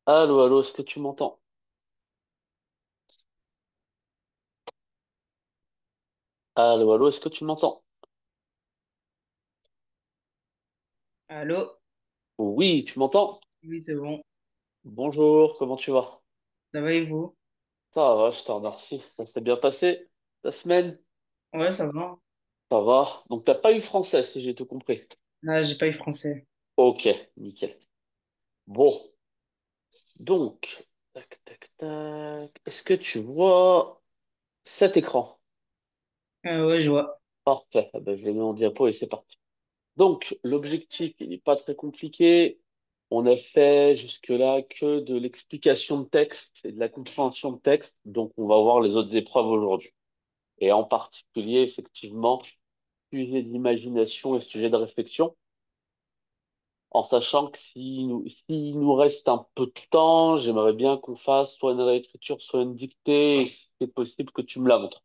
Allô, allô, est-ce que tu m'entends? Allô, allô, est-ce que tu m'entends? Allô? Oui, tu m'entends? Oui, c'est bon. Bonjour, comment tu vas? Ça va et vous? Ça va, je te remercie. Ça s'est bien passé, ta semaine? Ouais, ça va. Ça va. Donc, t'as pas eu français, si j'ai tout compris. Là, j'ai pas eu français. Ok, nickel. Bon, donc, tac, tac, tac. Est-ce que tu vois cet écran? Ouais, je vois. Parfait. Ah ben, je l'ai mis en diapo et c'est parti. Donc, l'objectif, il n'est pas très compliqué. On a fait jusque-là que de l'explication de texte et de la compréhension de texte. Donc, on va voir les autres épreuves aujourd'hui. Et en particulier, effectivement, sujet d'imagination et sujet de réflexion. En sachant que s'il nous reste un peu de temps, j'aimerais bien qu'on fasse soit une réécriture, soit une dictée, et si c'est possible que tu me la montres.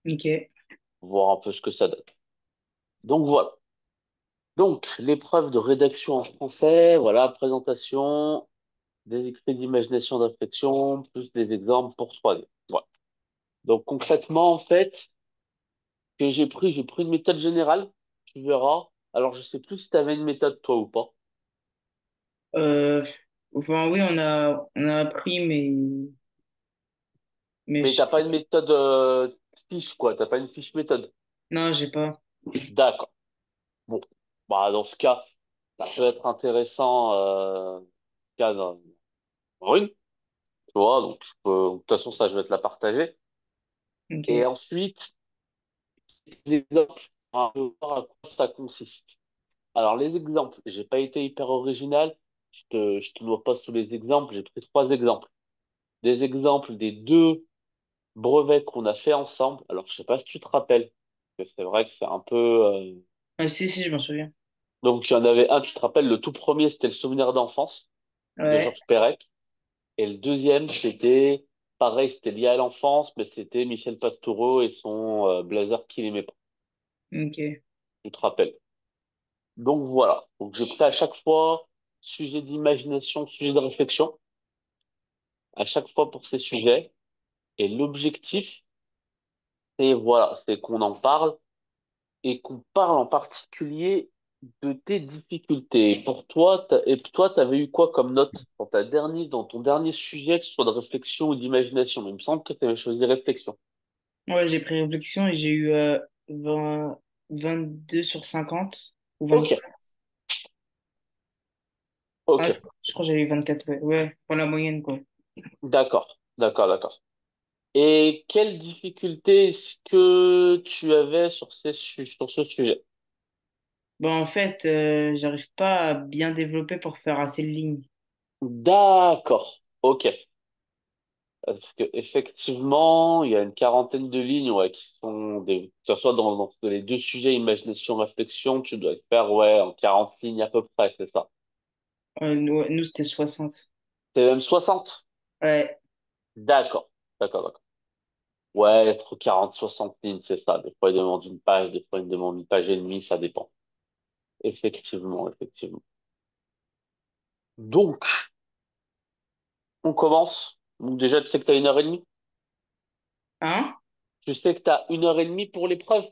Ok. Voir un peu ce que ça donne. Donc, voilà. Donc, l'épreuve de rédaction en français, voilà, présentation, des écrits d'imagination de réflexion, plus des exemples pour 3D. Voilà. Donc concrètement, en fait, que j'ai pris une méthode générale, tu verras. Alors je sais plus si tu avais une méthode toi ou pas, Euh, enfin, oui, on a appris, mais mais t'as pas une méthode fiche quoi, t'as pas une fiche méthode. non, j'ai pas. D'accord. Bon, bah dans ce cas, ça peut être intéressant. Cas une, tu vois. Donc de toute façon ça, je vais te la partager. Et Ok. ensuite, les exemples, on va voir à quoi ça consiste. Alors, les exemples, j'ai pas été hyper original. Je te vois pas sous les exemples. J'ai pris trois exemples. Des exemples des deux brevets qu'on a fait ensemble. Alors, je sais pas si tu te rappelles, parce que c'est vrai que c'est un peu. Ah, si, si, je m'en souviens. Donc, il y en avait un, tu te rappelles, le tout premier, c'était le souvenir d'enfance de Ouais. Georges Perec. Et le deuxième, c'était pareil, c'était lié à l'enfance, mais c'était Michel Pastoureau et son blazer qu'il aimait pas. Ok. Tu te rappelles. Donc, voilà. Donc, j'ai pris à chaque fois sujet d'imagination, sujet de réflexion, à chaque fois pour ces sujets. Et l'objectif, c'est voilà, c'est qu'on en parle et qu'on parle en particulier de tes difficultés. Et pour toi, t'avais eu quoi comme note dans ton dernier sujet, que ce soit de réflexion ou d'imagination? Il me semble que tu avais choisi réflexion. Ouais, j'ai pris réflexion et j'ai eu 20 22 sur 50 ou Ok, 24. Ah, ok, je crois que j'ai eu 24. Ouais, ouais, pour la moyenne, quoi. d'accord, d'accord, d'accord. Et quelle difficulté est-ce que tu avais sur ce sujet? Bon, en fait, j'arrive pas à bien développer pour faire assez de lignes. D'accord, ok. Parce que effectivement, il y a une quarantaine de lignes, ouais, qui sont des, que ce soit dans les deux sujets, imagination, réflexion, tu dois le faire, ouais, en 40 lignes à peu près, c'est ça. Nous, c'était 60. C'est même 60. Ouais. D'accord, d'accord, d'accord. Ouais, entre 40 60 lignes, c'est ça. Des fois, il demande une page, des fois, il demande une page et demie, ça dépend. Effectivement, effectivement. Donc, on commence. Donc, déjà, tu sais que tu as une heure et demie. Hein? Tu sais que tu as une heure et demie pour l'épreuve.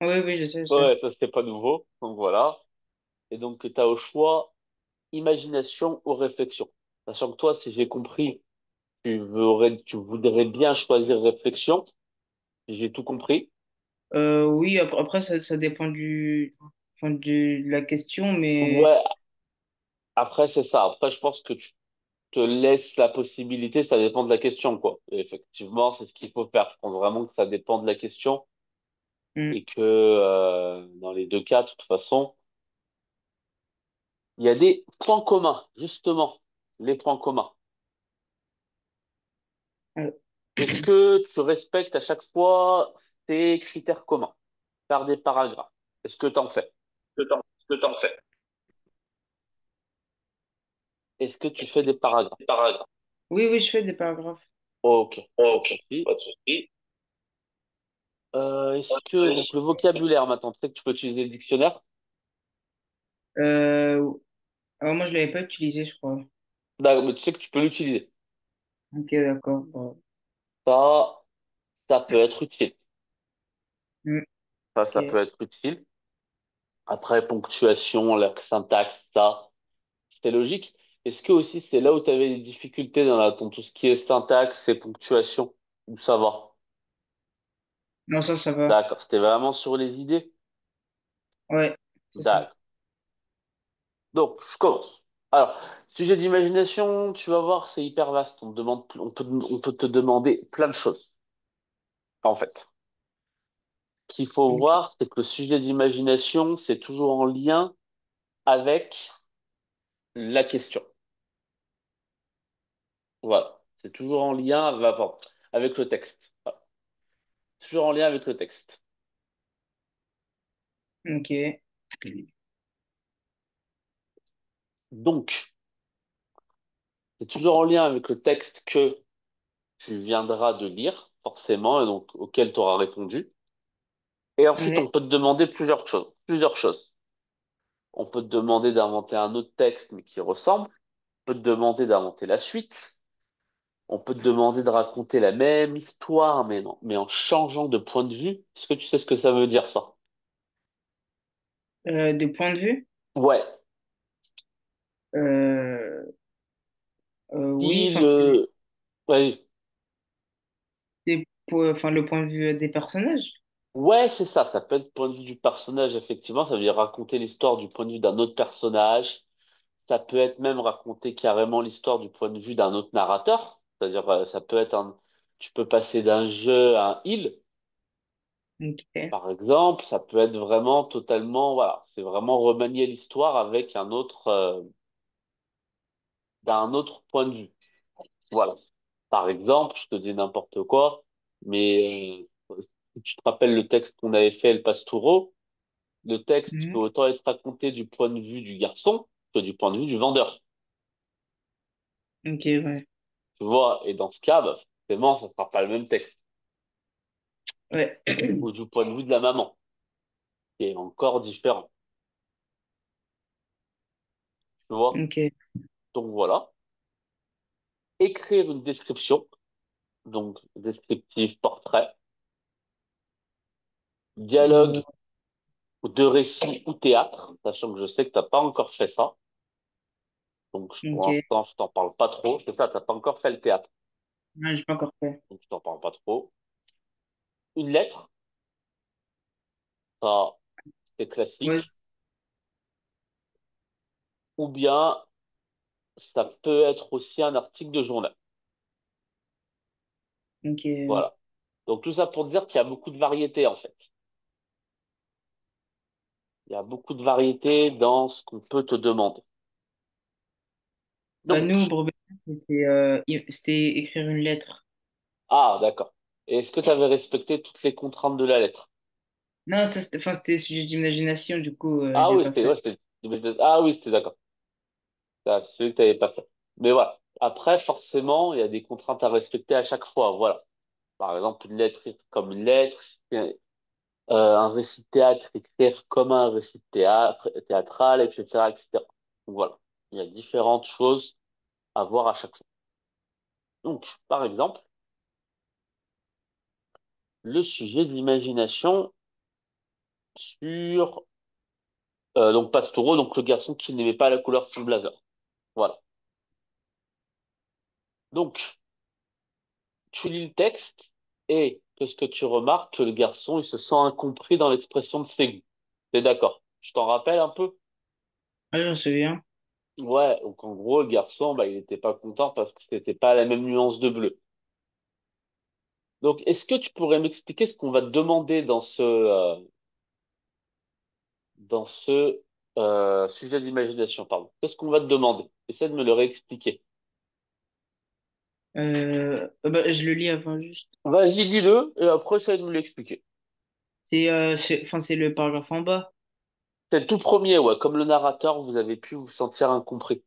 Oui, oui, je sais, je sais. Ouais, ça, c'est pas nouveau. Donc, voilà. Et donc, tu as au choix imagination ou réflexion. Sachant que toi, si j'ai compris, tu voudrais bien choisir réflexion, si j'ai tout compris. Oui, après, ça dépend enfin, de la question, mais Ouais, après, c'est ça. Après, je pense que tu te laisses la possibilité, ça dépend de la question, quoi. Et effectivement, c'est ce qu'il faut faire. Je pense vraiment que ça dépend de la question hmm, et que, dans les deux cas, de toute façon, il y a des points communs, justement, les points communs. euh, Est-ce que tu respectes à chaque fois ces critères communs? Faire des paragraphes. Est-ce que tu en fais? que t'en fais. Est-ce que tu fais des paragraphes? Paragraphe. Oui, oui, je fais des paragraphes. Ok, pas de Ok, souci. pas de souci. Est-ce que, donc le vocabulaire maintenant, tu sais que tu peux utiliser le dictionnaire? Euh, alors moi, je l'avais pas utilisé, je crois. D'accord, mais tu sais que tu peux l'utiliser. Ok, d'accord. Bon. Ça, ça peut être utile. Hmm, Ça peut ok. être utile. Après, ponctuation, la syntaxe, ça, c'est logique. Est-ce que aussi c'est là où tu avais des difficultés dans tout ce qui est syntaxe et ponctuation? Ou ça va? Non, ça va. D'accord, c'était vraiment sur les idées? Ouais, c'est ça. D'accord. Donc, je commence. Alors, sujet d'imagination, tu vas voir, c'est hyper vaste. On peut te demander plein de choses, en fait. Ce qu'il faut Ok. voir, c'est que le sujet d'imagination, c'est toujours en lien avec la question. Voilà. C'est toujours en lien, pardon, avec le texte. Voilà. Toujours en lien avec le texte. Ok. Donc, c'est toujours en lien avec le texte que tu viendras de lire, forcément, et donc auquel tu auras répondu. Et ensuite, on Ouais. peut te demander plusieurs choses. Plusieurs choses. On peut te demander d'inventer un autre texte, mais qui ressemble. On peut te demander d'inventer la suite. On peut te demander de raconter la même histoire, mais en changeant de point de vue. Est-ce que tu sais ce que ça veut dire, ça? De point de vue, Ouais. euh, oui, Si enfin, le... Ouais, enfin, le point de vue des personnages. ouais, c'est ça. Ça peut être le point de vue du personnage, effectivement. Ça veut dire raconter l'histoire du point de vue d'un autre personnage. Ça peut être même raconter carrément l'histoire du point de vue d'un autre narrateur. C'est-à-dire, ça peut être un... Tu peux passer d'un jeu à un il. Ok. Par exemple, ça peut être vraiment totalement, voilà, c'est vraiment remanier l'histoire avec d'un autre point de vue. Voilà. Par exemple, je te dis n'importe quoi, mais si tu te rappelles le texte qu'on avait fait, El Pastoureau, le texte peut Mhm. autant être raconté du point de vue du garçon que du point de vue du vendeur. Ok, ouais. Tu vois, et dans ce cas, bah, forcément, ça ne sera pas le même texte. Ouais. Ou du point de vue de la maman, qui est encore différent. Tu vois? Ok. Donc voilà. Écrire une description, donc descriptif, portrait, Euh, dialogue de récit ou théâtre, sachant que je sais que t'as pas encore fait ça. Donc pour ok. l'instant, je t'en parle pas trop. C'est ça, t'as pas encore fait le théâtre. Ouais, j'ai pas encore fait. Donc je t'en parle pas trop. Une lettre, ça c'est Ouais, classique. Ou bien ça peut être aussi un article de journal. ok. Voilà. Donc tout ça pour dire qu'il y a beaucoup de variétés en fait. Il y a beaucoup de variétés dans ce qu'on peut te demander. Donc, Nous, pour Bénin, c'était écrire une lettre. ah d'accord. Et est-ce que tu avais respecté toutes les contraintes de la lettre? Non, ça, enfin, c'était sujet d'imagination, du coup, Ah j'ai oui, pas c'était ouais, fait. ah oui, c'était d'accord. C'est celui que tu n'avais pas fait. Mais voilà. Après, forcément, il y a des contraintes à respecter à chaque fois. Voilà. Par exemple, une lettre comme une lettre, si c'est, un récit de théâtre, écrire comme un récit de théâtre, théâtral, etc., etc. Donc voilà. Il y a différentes choses à voir à chaque fois. Donc, par exemple, le sujet de l'imagination sur donc Pastoureau, donc le garçon qui n'aimait pas la couleur de son blazer. Voilà. Donc, tu lis le texte et qu'est-ce que tu remarques? Que le garçon, il se sent incompris dans l'expression de ses goûts. T'es d'accord? Je t'en rappelle un peu? Ah, j'en souviens. Ouais, donc en gros, le garçon, bah, il n'était pas content parce que c'était pas la même nuance de bleu. Donc, est-ce que tu pourrais m'expliquer ce qu'on va te demander dans ce sujet d'imagination, pardon? Qu'est-ce qu'on va te demander? Essaie de me le réexpliquer. Bah, je le lis avant juste. Vas-y, lis-le et après, essaie de me l'expliquer. Enfin, c'est le paragraphe en bas. C'est le tout premier, ouais. Comme le narrateur, vous avez pu vous sentir incompris.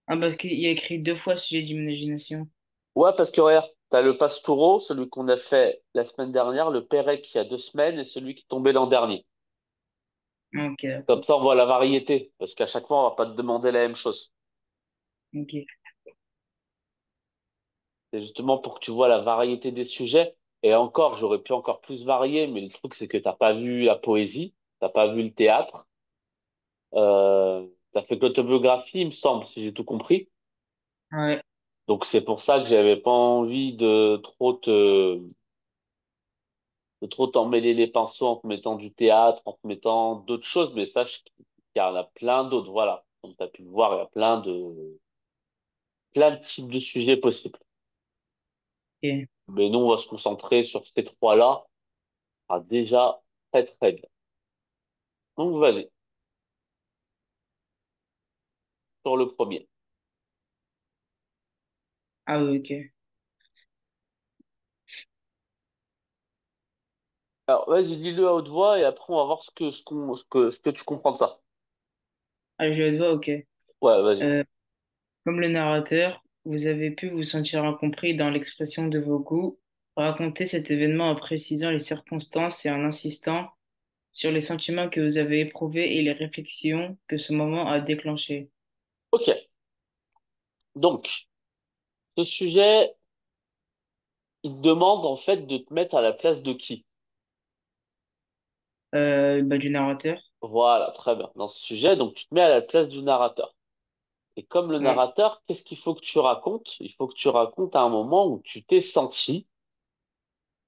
Ah, parce qu'il y a écrit deux fois sujet d'imagination. Ouais, parce que regarde, t'as le Pastoureau, celui qu'on a fait la semaine dernière, le Pérec il y a 2 semaines et celui qui est tombé l'an dernier. Ok, Comme d'accord. ça, on voit la variété, parce qu'à chaque fois, on va pas te demander la même chose. Ok. C'est justement pour que tu vois la variété des sujets. Et encore, j'aurais pu encore plus varier, mais le truc, c'est que t'as pas vu la poésie, t'as pas vu le théâtre, t'as fait que l'autobiographie, il me semble, si j'ai tout compris. Ouais. Donc c'est pour ça que j'avais pas envie de trop t'emmêler les pinceaux en te mettant du théâtre, en te mettant d'autres choses, mais sache qu'il y en a plein d'autres, voilà. Comme tu as pu le voir, il y a plein de types de sujets possibles. Ok. Mais nous, on va se concentrer sur ces trois-là, ah, déjà très très bien. Donc vas-y, sur le premier. Ah oui, ok. Alors vas-y, lis-le à haute voix et après on va voir ce que tu comprends de ça. Ah, je vois, ok. Ouais, vas-y. Euh, Comme le narrateur, vous avez pu vous sentir incompris dans l'expression de vos goûts. Racontez cet événement en précisant les circonstances et en insistant sur les sentiments que vous avez éprouvés et les réflexions que ce moment a déclenchées. Ok, donc ce sujet, il te demande en fait de te mettre à la place de qui? Du narrateur. Voilà, très bien. Dans ce sujet, donc tu te mets à la place du narrateur. Et comme le Ouais, narrateur, qu'est-ce qu'il faut que tu racontes? Il faut que tu racontes à un moment où tu t'es senti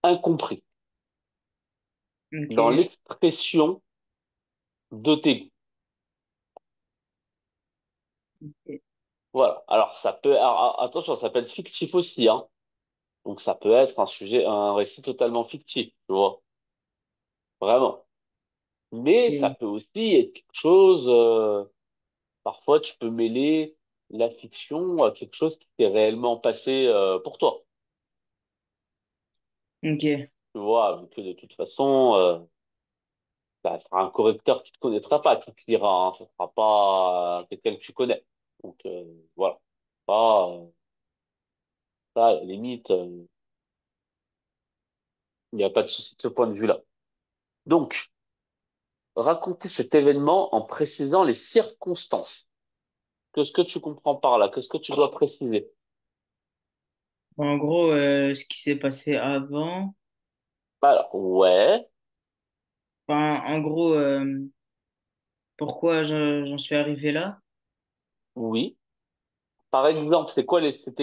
incompris dans ok, l'expression de tes goûts. ok, Voilà. Alors, attention, ça peut être fictif aussi, hein. Donc, ça peut être un sujet, un récit totalement fictif, tu vois. Vraiment. Mais ça ok, peut aussi être quelque chose, parfois, tu peux mêler la fiction à quelque chose qui s'est réellement passé, pour toi. ok, Tu vois, vu que de toute façon, bah, ce sera un correcteur qui ne te connaîtra pas, qui te lira, hein. Ce sera pas quelqu'un que tu connais. Donc, voilà. Pas, ça, à la limite, il n'y a pas de souci de ce point de vue-là. Donc, raconter cet événement en précisant les circonstances. Qu'est-ce que tu comprends par là? Qu'est-ce que tu dois préciser? Bon, en gros, ce qui s'est passé avant, Alors, ouais, enfin, en gros, pourquoi j'en suis arrivé là? oui. Par exemple, c'était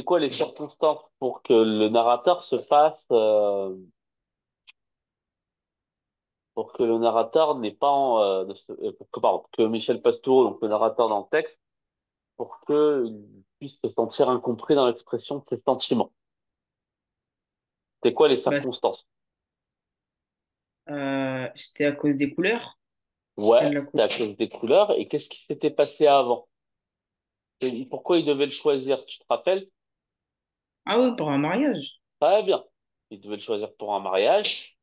quoi les circonstances pour que le narrateur se fasse, pour que le narrateur n'ait pas, pour que, pardon, que Michel Pastoureau, donc le narrateur dans le texte, pour qu'il puisse se sentir incompris dans l'expression de ses sentiments. C'est quoi les Bah, circonstances? c'était à cause des couleurs. Enfin, Ouais, de la c'est couleur. à cause des couleurs. Et qu'est-ce qui s'était passé avant? Et pourquoi il devait le choisir? Tu te rappelles? Ah oui, pour un mariage. Très bien. Il devait le choisir pour un mariage.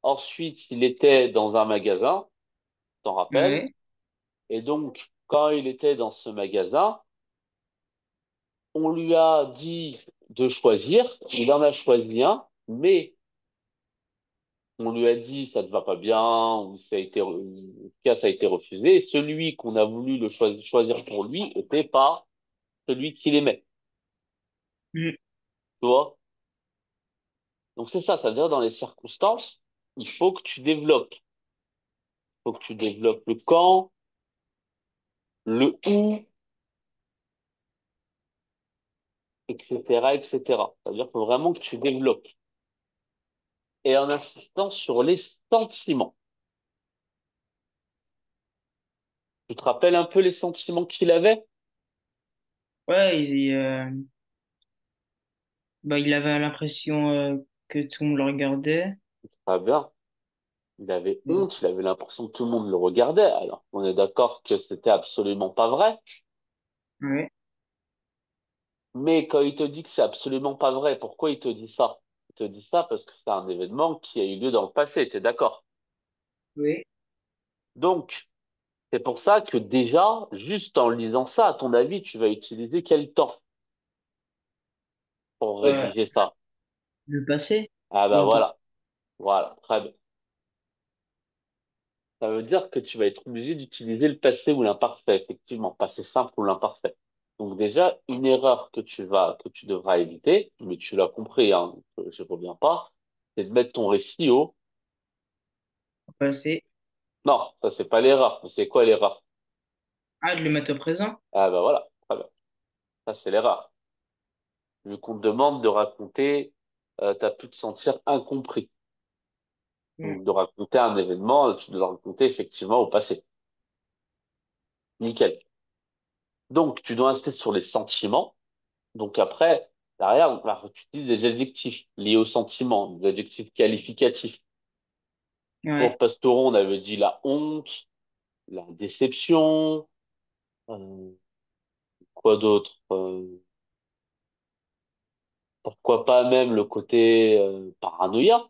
Ensuite, il était dans un magasin, tu t'en rappelles? Ouais. Et donc, quand il était dans ce magasin, on lui a dit de choisir. Il en a choisi un, mais on lui a dit ça ne va pas bien, ou ça a été, en tout cas, ça a été refusé. Et celui qu'on a voulu choisir pour lui était pas celui qu'il aimait. Mm. Tu vois? Donc c'est ça, ça veut dire dans les circonstances, il faut que tu développes. Il faut que tu développes le quand, le où, etc., etc. Ça veut dire qu'il faut vraiment que tu développes. Et en insistant sur les sentiments. Tu te rappelles un peu les sentiments qu'il avait? Ouais, bah, il avait l'impression que tout le monde le regardait. Très bien. Il avait honte, il avait l'impression que tout le monde le regardait. Alors, on est d'accord que c'était absolument pas vrai. Ouais, Mais quand il te dit que c'est absolument pas vrai, pourquoi il te dit ça? Il te dit ça parce que c'est un événement qui a eu lieu dans le passé, t'es d'accord? oui. Donc, c'est pour ça que déjà, juste en lisant ça, à ton avis, tu vas utiliser quel temps pour Euh, rédiger ça? le passé. Ah bah Bon, voilà, voilà, très bien. Ça veut dire que tu vas être obligé d'utiliser le passé ou l'imparfait, effectivement, passé simple ou l'imparfait. Donc déjà, une erreur que tu devras éviter, mais tu l'as compris, hein, donc, je reviens pas, c'est de mettre ton récit au... Passé. Non, ça c'est pas l'erreur. Mais c'est quoi l'erreur? Ah, de le mettre au présent? Ah ben voilà, très bien. Ça c'est l'erreur. Vu qu'on te demande de raconter, t'as pu te sentir incompris. Mm. Donc de raconter un événement, tu dois le raconter effectivement au passé. Nickel. Donc tu dois insister sur les sentiments. Donc après, derrière, tu utilises des adjectifs liés aux sentiments, des adjectifs qualificatifs. Pour Ouais. Pastoron, on avait dit la honte, la déception, euh, quoi d'autre? Pourquoi pas même le côté paranoïa?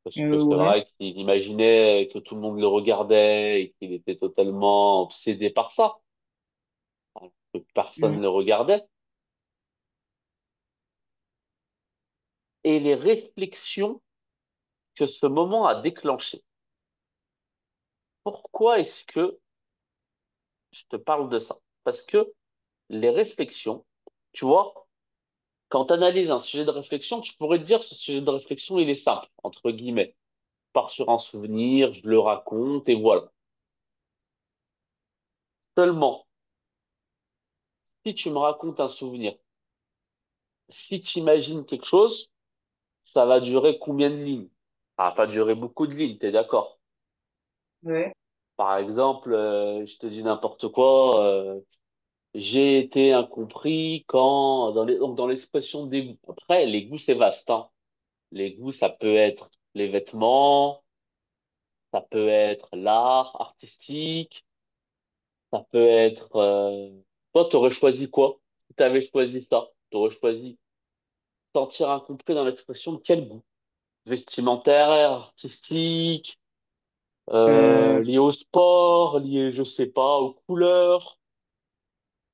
Parce que c'est Ouais. vrai qu'il imaginait que tout le monde le regardait et qu'il était totalement obsédé par ça, alors que personne Mm. ne le regardait. Et les réflexions que ce moment a déclenchées. Pourquoi est-ce que je te parle de ça? Parce que les réflexions, tu vois, quand tu analyses un sujet de réflexion, tu pourrais te dire ce sujet de réflexion, il est simple, entre guillemets. Je pars sur un souvenir, je le raconte et voilà. Seulement, si tu me racontes un souvenir, si tu imagines quelque chose, ça va durer combien de lignes? Ça va pas durer beaucoup de lignes, t'es d'accord? Ouais. Par exemple, je te dis n'importe quoi, j'ai été incompris quand, donc dans l'expression des goûts. Après, les goûts, c'est vaste, hein. Les goûts, ça peut être les vêtements, ça peut être l'art artistique, ça peut être... Toi, t'aurais choisi quoi? Si t'avais choisi ça, t'aurais choisi sentir incompris dans l'expression de quel goût? Vestimentaire, artistique, Euh, lié au sport, lié, je sais pas, aux couleurs.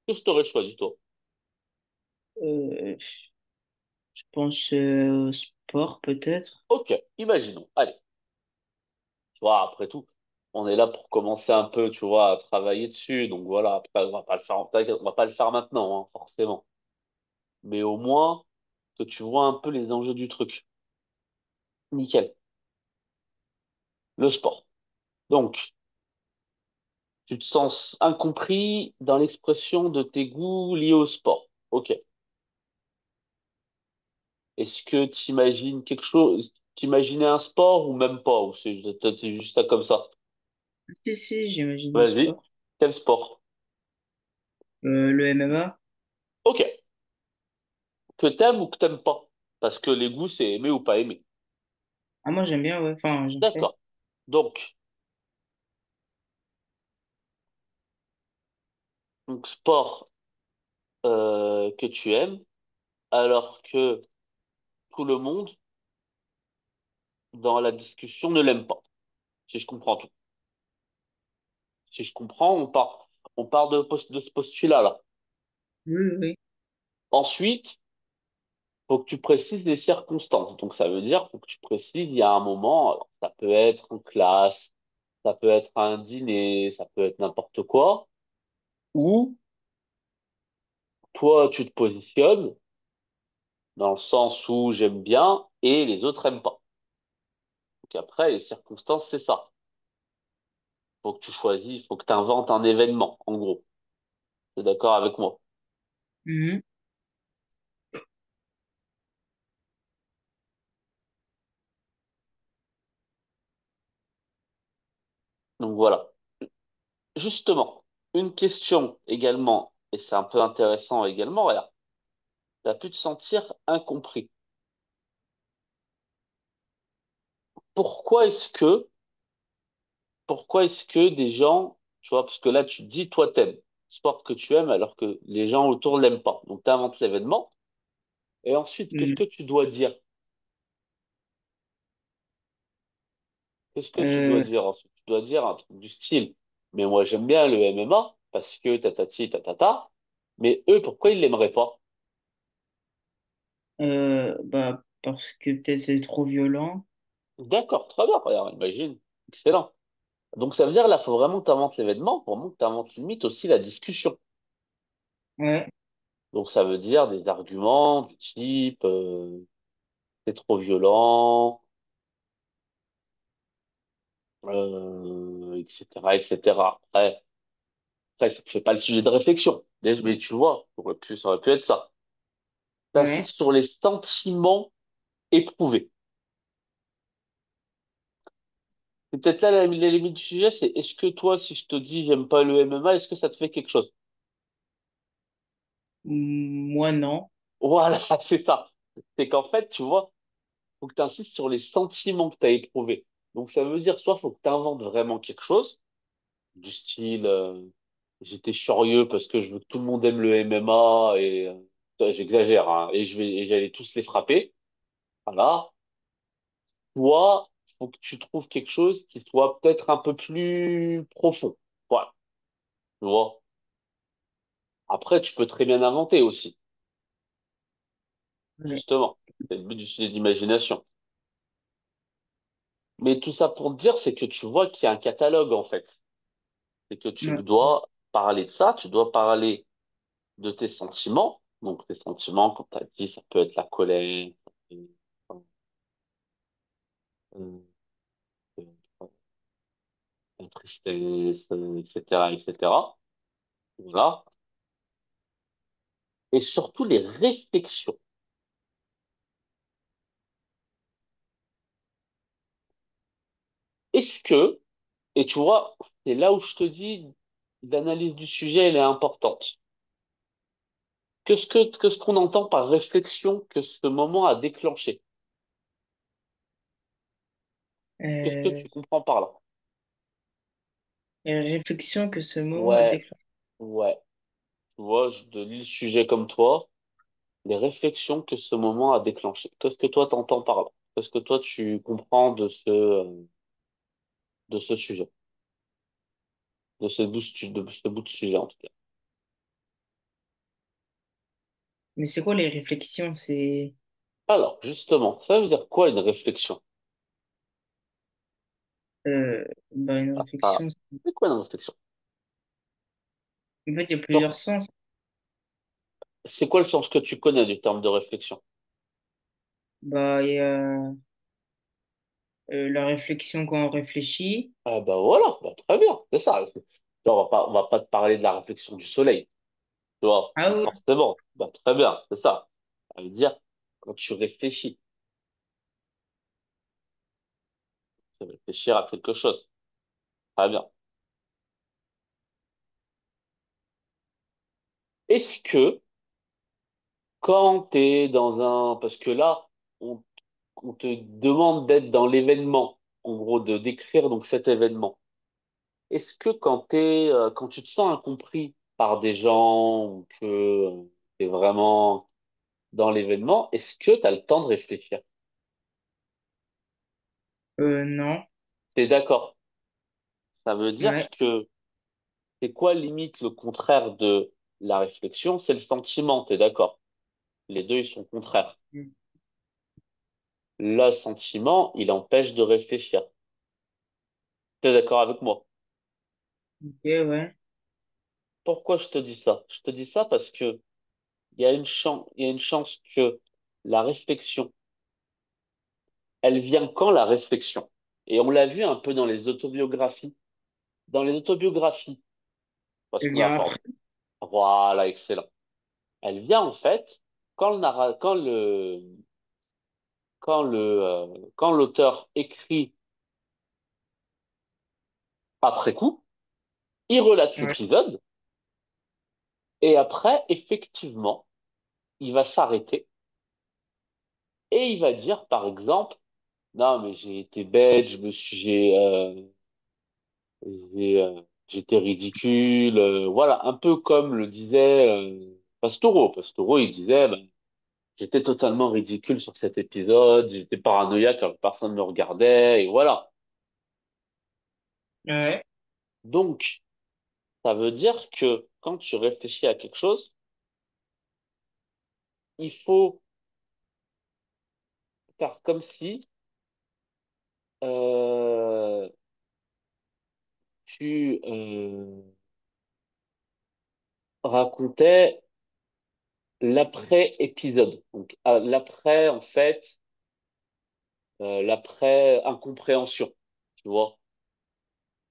Qu'est-ce que t'aurais choisi, toi? euh, je pense au sport peut-être. Ok, imaginons. Allez, tu vois, après tout, on est là pour commencer un peu, tu vois, à travailler dessus. Donc voilà, après, on va pas le faire, t'inquiète, on va pas le faire maintenant, hein, forcément. Mais au moins que tu vois un peu les enjeux du truc. Nickel. Le sport. Donc, tu te sens incompris dans l'expression de tes goûts liés au sport. Ok. Est-ce que tu imagines quelque chose, t'imaginais un sport ou même pas, ou c'est juste ça comme ça? Si, si, j'imagine le Vas-y. sport. Quel sport? Le MMA. Ok. Que t'aimes ou que t'aimes pas? Parce que les goûts, c'est aimer ou pas aimer. Ah, moi j'aime bien, ouais. Enfin, j'en fais. D'accord. Donc, sport que tu aimes, alors que tout le monde dans la discussion ne l'aime pas. Si je comprends tout. Si je comprends, on part de ce postulat-là. Oui, oui. Ensuite, faut que tu précises les circonstances. Donc, ça veut dire, faut que tu précises, il y a un moment, alors, ça peut être en classe, ça peut être à un dîner, ça peut être n'importe quoi, où toi, tu te positionnes dans le sens où j'aime bien et les autres aiment pas. Donc après, les circonstances, c'est ça. Faut que tu choisis, faut que tu inventes un événement, en gros. T'es d'accord avec moi? Mhm. Donc voilà. Justement, une question également, et c'est un peu intéressant également, regarde, tu as pu te sentir incompris. Pourquoi est-ce que, pourquoi est-ce que des gens, tu vois, parce que là, tu te dis, toi, t'aimes, sport que tu aimes, alors que les gens autour l'aiment pas. Donc, tu inventes l'événement, et ensuite, qu'est-ce Mhm. que tu dois dire? Qu'est-ce que tu dois Euh, dire ensuite? Tu dois dire un truc du style, mais moi, j'aime bien le MMA, parce que tatati, tatata, mais eux, pourquoi ils l'aimeraient pas? bah, parce que peut-être c'est trop violent. D'accord, très bien, regarde, imagine. Excellent. Donc ça veut dire là, faut vraiment que tu inventes l'événement, pour vraiment que tu inventes limite aussi la discussion. Ouais, Donc ça veut dire des arguments du type c'est trop violent, etc., etc. Après, ça ne fait pas le sujet de réflexion. Mais tu vois, ça aurait pu être ça. ouais. T'insistes sur les sentiments éprouvés. C'est peut-être là la limite du sujet, c'est est-ce que toi, si je te dis j'aime pas le MMA, est-ce que ça te fait quelque chose? Moi, non. Voilà, c'est ça. C'est qu'en fait, tu vois, faut que tu insistes sur les sentiments que tu as éprouvés. Donc ça veut dire soit faut que tu inventes vraiment quelque chose, du style j'étais furieux parce que je veux que tout le monde aime le MMA et j'exagère, hein, et j'allais tous les frapper. Voilà. Soit faut que tu trouves quelque chose qui soit peut-être un peu plus profond. Voilà. Tu vois. Après, tu peux très bien inventer aussi, Ouais, justement. C'est le but du sujet d'imagination. Mais tout ça pour te dire, c'est que tu vois qu'il y a un catalogue, en fait. C'est que tu ouais. dois parler de ça, tu dois parler de tes sentiments. Donc, tes sentiments, comme tu as dit, ça peut être la colère, ça peut être, euh, euh, la tristesse, etc., etc. Voilà. Et surtout les réflexions. Est-ce que, et tu vois, c'est là où je te dis, l'analyse du sujet, elle est importante. Que ce qu'on entend par réflexion que ce moment a déclenché? Qu'est-ce que Euh, tu comprends par là? et réflexion que ce moment a Ouais, déclenché. ouais. Tu vois, je te lis le sujet comme toi, les réflexions que ce moment a déclenché. Qu'est-ce que toi t'entends par là? Qu'est-ce que toi tu comprends de ce sujet, de ce bout de sujet en tout cas? Mais c'est quoi les réflexions? C'est Alors, justement, ça veut dire quoi une réflexion? bah, une Ah, réflexion. c'est quoi une réflexion? En fait, il y a Genre, plusieurs sens. c'est quoi le sens que tu connais du terme de réflexion? Bah, il y a la réflexion quand on réfléchit. Ah bah voilà, bah, très bien, c'est ça. Genre, on va pas te parler de la réflexion du soleil, tu vois, Ah pas ouais, forcément. Bah, très bien, c'est ça. Ça veut dire, quand tu réfléchir à quelque chose. Très bien. Est-ce que quand tu es dans un... Parce que là, on, on te demande d'être dans l'événement, en gros, de décrire donc cet événement. Est-ce que quand tu te sens incompris par des gens ou que tu es vraiment dans l'événement, est-ce que tu as le temps de réfléchir? non. T'es d'accord? Ça veut dire Ouais. que c'est quoi limite le contraire de la réflexion? C'est le sentiment, t'es d'accord? Les deux, ils sont contraires. Le sentiment, il empêche de réfléchir. T'es d'accord avec moi? Ok, ouais. Pourquoi je te dis ça? Je te dis ça parce que il y a une chance que la réflexion, elle vient quand la réflexion? Et on l'a vu un peu dans les autobiographies. Dans les autobiographies, parce Elle qu'on a vient parlé. après. Voilà, excellent. Elle vient en fait quand quand l'auteur écrit après coup, il relate Ouais, l'épisode et après, effectivement, il va s'arrêter et il va dire, par exemple, non, mais j'ai été bête, j'étais ridicule, voilà, un peu comme le disait Pastoureau. Pastoureau, il disait, ben, j'étais totalement ridicule sur cet épisode, j'étais paranoïaque alors que personne ne me regardait, et voilà. ouais, Donc, ça veut dire que quand tu réfléchis à quelque chose, il faut faire comme si euh, tu racontais. l'après-épisode. Donc, l'après, en fait, l'après-incompréhension, tu vois.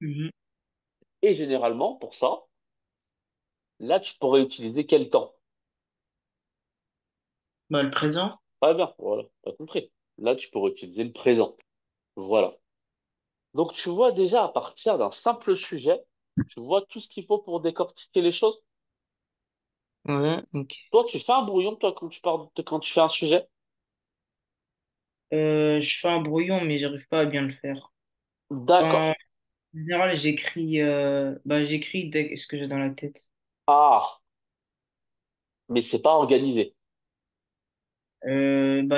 Mhm. Et généralement, pour ça, là, tu pourrais utiliser quel temps? Bah, le présent. Très bien, voilà, t'as compris. Là, tu pourrais utiliser le présent. Voilà. Donc, tu vois déjà, à partir d'un simple sujet, tu vois tout ce qu'il faut pour décortiquer les choses. Ouais, ok. Toi, tu fais un brouillon, toi, quand tu fais un sujet? Je fais un brouillon, mais j'arrive pas à bien le faire. D'accord. Enfin, en général, j'écris dès ce que j'ai dans la tête. Ah, mais c'est pas organisé.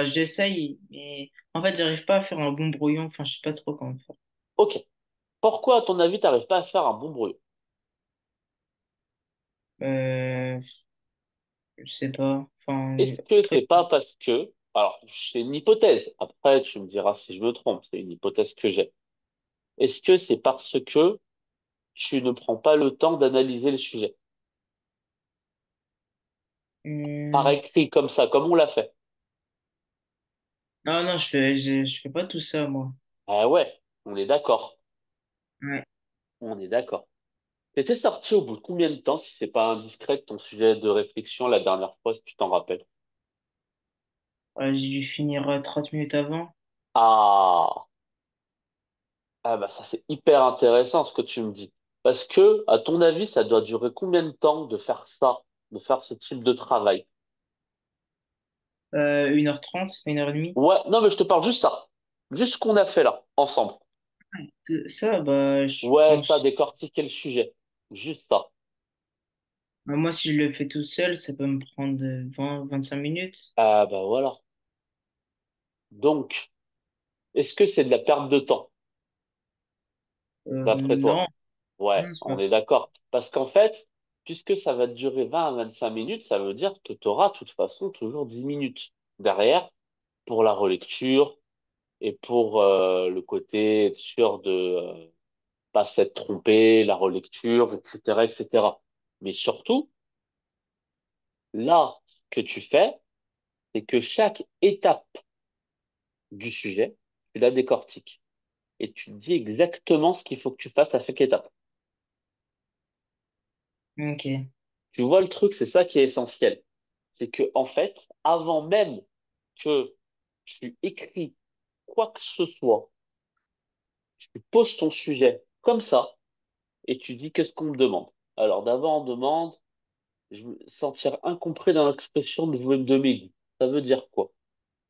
J'essaye, mais en fait, j'arrive pas à faire un bon brouillon. Enfin, je sais pas trop comment faire. Ok. Pourquoi, à ton avis, t'arrives pas à faire un bon brouillon? Euh, je sais pas. Enfin, Est-ce que après, c'est pas parce que, alors, c'est une hypothèse. Après, tu me diras si je me trompe. C'est une hypothèse que j'ai. Est-ce que c'est parce que tu ne prends pas le temps d'analyser le sujet? Par hum, écrit, comme ça, comme on l'a fait. ah non, je fais pas tout ça, moi. Ah ouais, on est d'accord. Ouais. On est d'accord. T'étais sorti au bout de combien de temps, si c'est pas indiscret, de ton sujet de réflexion la dernière fois, si tu t'en rappelles? J'ai dû finir 30 minutes avant. Ah, ah bah ça c'est hyper intéressant ce que tu me dis. Parce que, à ton avis, ça doit durer combien de temps de faire ça, de faire ce type de travail? 1h30, 1h30. Ouais, non mais je te parle juste ça. Juste ce qu'on a fait là, ensemble. Ça, je Ouais, ça, pense. décortiquer le sujet. Juste ça. Moi, si je le fais tout seul, ça peut me prendre 20, 25 minutes. Ah bah voilà. Donc, est-ce que c'est de la perte de temps, d'après Non, toi? Ouais, non, c'est on pas. est d'accord. Parce qu'en fait, puisque ça va durer 20 à 25 minutes, ça veut dire que tu auras de toute façon toujours 10 minutes derrière pour la relecture et pour le côté être sûr de pas s'être trompé, la relecture, etc., etc. Mais surtout, là, ce que tu fais, c'est que chaque étape du sujet, tu la décortiques et tu te dis exactement ce qu'il faut que tu fasses à chaque étape. Ok. Tu vois le truc, c'est ça qui est essentiel. C'est que, en fait, avant même que tu écris quoi que ce soit, tu poses ton sujet comme ça et tu dis qu'est-ce qu'on me demande. Alors, d'abord, on demande, je me sentir incompris dans l'expression de mes goûts. Ça veut dire quoi?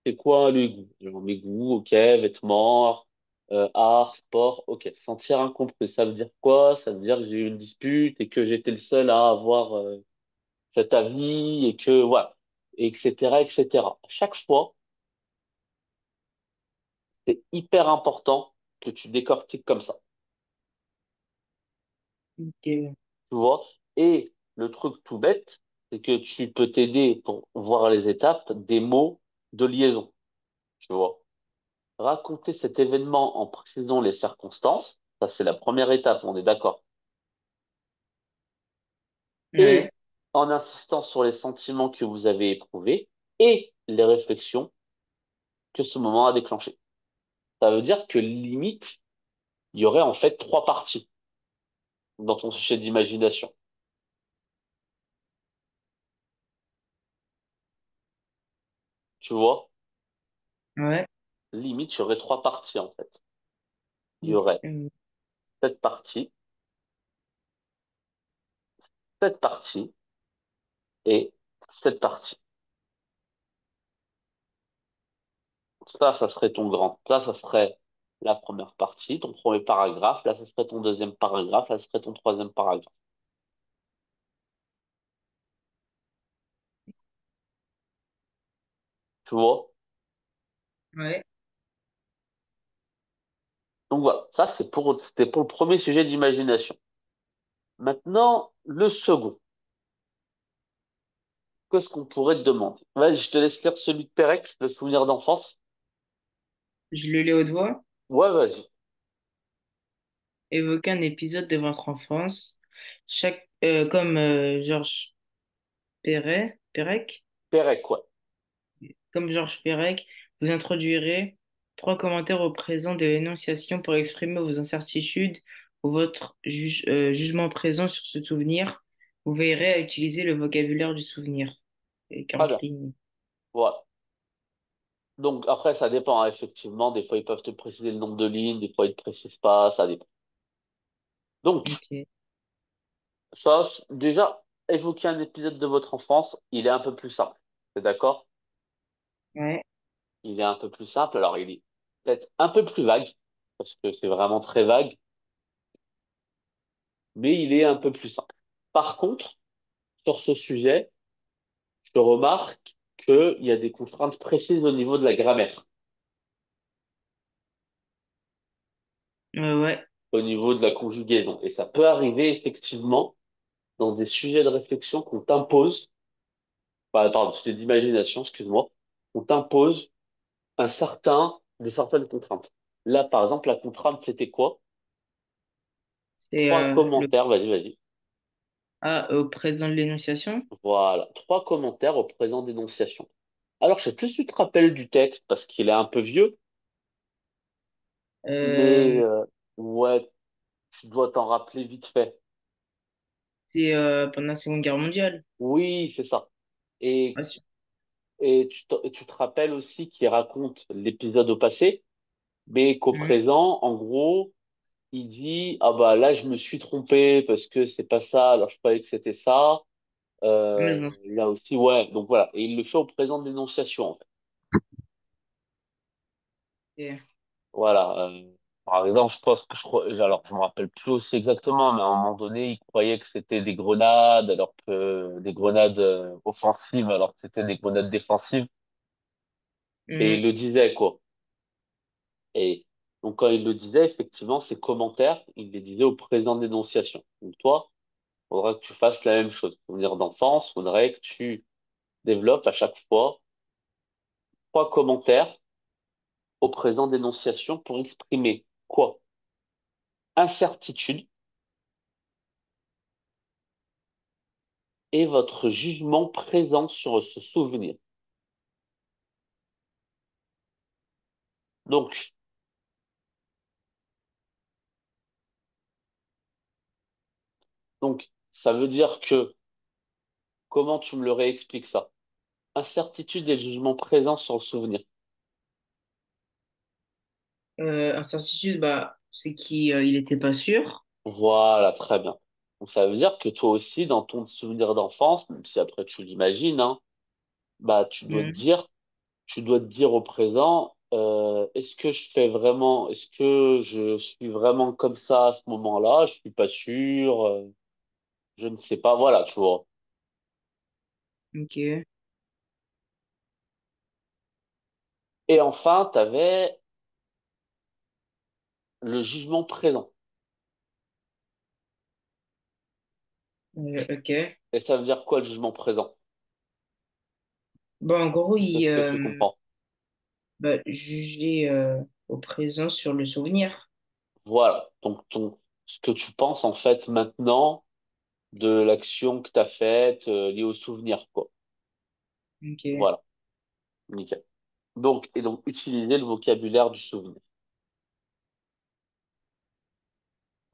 C'est quoi les goûts? Genre, mes goûts, ok, vêtements, art, sport, ok. Sentir incompris, ça veut dire quoi? Ça veut dire que j'ai eu une dispute et que j'étais le seul à avoir cet avis et que, voilà, et etc., etc. À chaque fois, c'est hyper important que tu décortiques comme ça, Ok. tu vois? Et le truc tout bête, c'est que tu peux t'aider pour voir les étapes des mots de liaison, tu vois? Raconter cet événement en précisant les circonstances, ça c'est la première étape, on est d'accord. Ouais. Et en insistant sur les sentiments que vous avez éprouvés et les réflexions que ce moment a déclenché. Ça veut dire que limite, il y aurait en fait trois parties dans ton sujet d'imagination. Tu vois? Ouais. Limite, il y aurait trois parties en fait. Il y Ok. aurait cette partie, cette partie et cette partie. Ça serait ton grand. Ça serait la première partie, ton premier paragraphe. Là, ça serait ton deuxième paragraphe. Là, ça serait ton troisième paragraphe. Tu vois? Ouais. Donc voilà, ça c'était pour le premier sujet d'imagination. Maintenant, le second. Qu'est-ce qu'on pourrait te demander? Vas-y, je te laisse lire celui de Pérec, le souvenir d'enfance. Je le lis haute voix. Ouais, vas-y. Évoquez un épisode de votre enfance. Comme Georges Perec. Pérec, ouais. Comme Georges Perec, vous introduirez trois commentaires au présent de l'énonciation pour exprimer vos incertitudes ou votre jugement présent sur ce souvenir. Vous veillerez à utiliser le vocabulaire du souvenir. Et Très bien. 40 lignes. Voilà. Donc après, ça dépend, hein, effectivement. Des fois, ils peuvent te préciser le nombre de lignes, des fois, ils te précisent pas, ça dépend. Donc, Ok. déjà, évoquer un épisode de votre enfance, il est un peu plus simple. T'es d'accord? Ouais. Il est un peu plus simple. Alors, il est peut-être un peu plus vague, parce que c'est vraiment très vague, mais il est un peu plus simple. Par contre, sur ce sujet, je remarque qu'il y a des contraintes précises au niveau de la grammaire, Ouais. au niveau de la conjugaison. Et ça peut arriver effectivement dans des sujets de réflexion qu'on t'impose, pardon, sujets d'imagination, excuse-moi, on t'impose de certaines contraintes. Là, par exemple, la contrainte, c'était quoi? C'est Trois le commentaires, vas-y, vas-y. A au présent de l'énonciation. Voilà, trois commentaires au présent d'énonciation. Alors, je sais plus si tu te rappelles du texte parce qu'il est un peu vieux, mais Euh, ouais, tu dois t'en rappeler vite fait. c'est pendant la Seconde Guerre mondiale. Oui, c'est ça. Et, Ah, et tu te rappelles aussi qu'il raconte l'épisode au passé, mais qu'au mhm. présent, en gros, il dit, ah bah là, je me suis trompé parce que c'est pas ça, alors je croyais que c'était ça. Ouais, je m'en Là aussi, ouais. Donc voilà. Et il le fait au présent de l'énonciation, en fait. souviens. Voilà. Par exemple, je pense que alors je me rappelle plus aussi exactement, mais à un moment donné, il croyait que c'était des grenades, alors que des grenades offensives, alors que c'était des grenades défensives. Et il Mhm. le disait, quoi. Et donc, quand il le disait, effectivement, ses commentaires, il les disait au présent d'énonciation. Donc, toi, il faudra que tu fasses la même chose. Souvenir d'enfance, il faudrait que tu développes à chaque fois trois commentaires au présent d'énonciation pour exprimer quoi? Incertitude et votre jugement présent sur ce souvenir. Donc, ça veut dire que, comment tu me le réexpliques ça? Incertitude et jugement présent sur le souvenir. Incertitude, bah, c'est qu'il n'était pas sûr. Voilà, très bien. Donc, ça veut dire que toi aussi, dans ton souvenir d'enfance, même si après tu l'imagines, hein, bah, Mhm. tu dois te dire au présent, est-ce que je suis vraiment comme ça à ce moment-là? Je suis pas sûr, je ne sais pas, voilà, tu vois. Ok. Et enfin, tu avais le jugement présent. Ok. Et ça veut dire quoi le jugement présent? Bon, en gros, il Qu'est-ce que tu comprends? bah, jugeait au présent sur le souvenir. Voilà. Ce que tu penses en fait maintenant de l'action que tu as faite liée au souvenir, quoi. Ok. Voilà. Nickel. Donc, utiliser le vocabulaire du souvenir.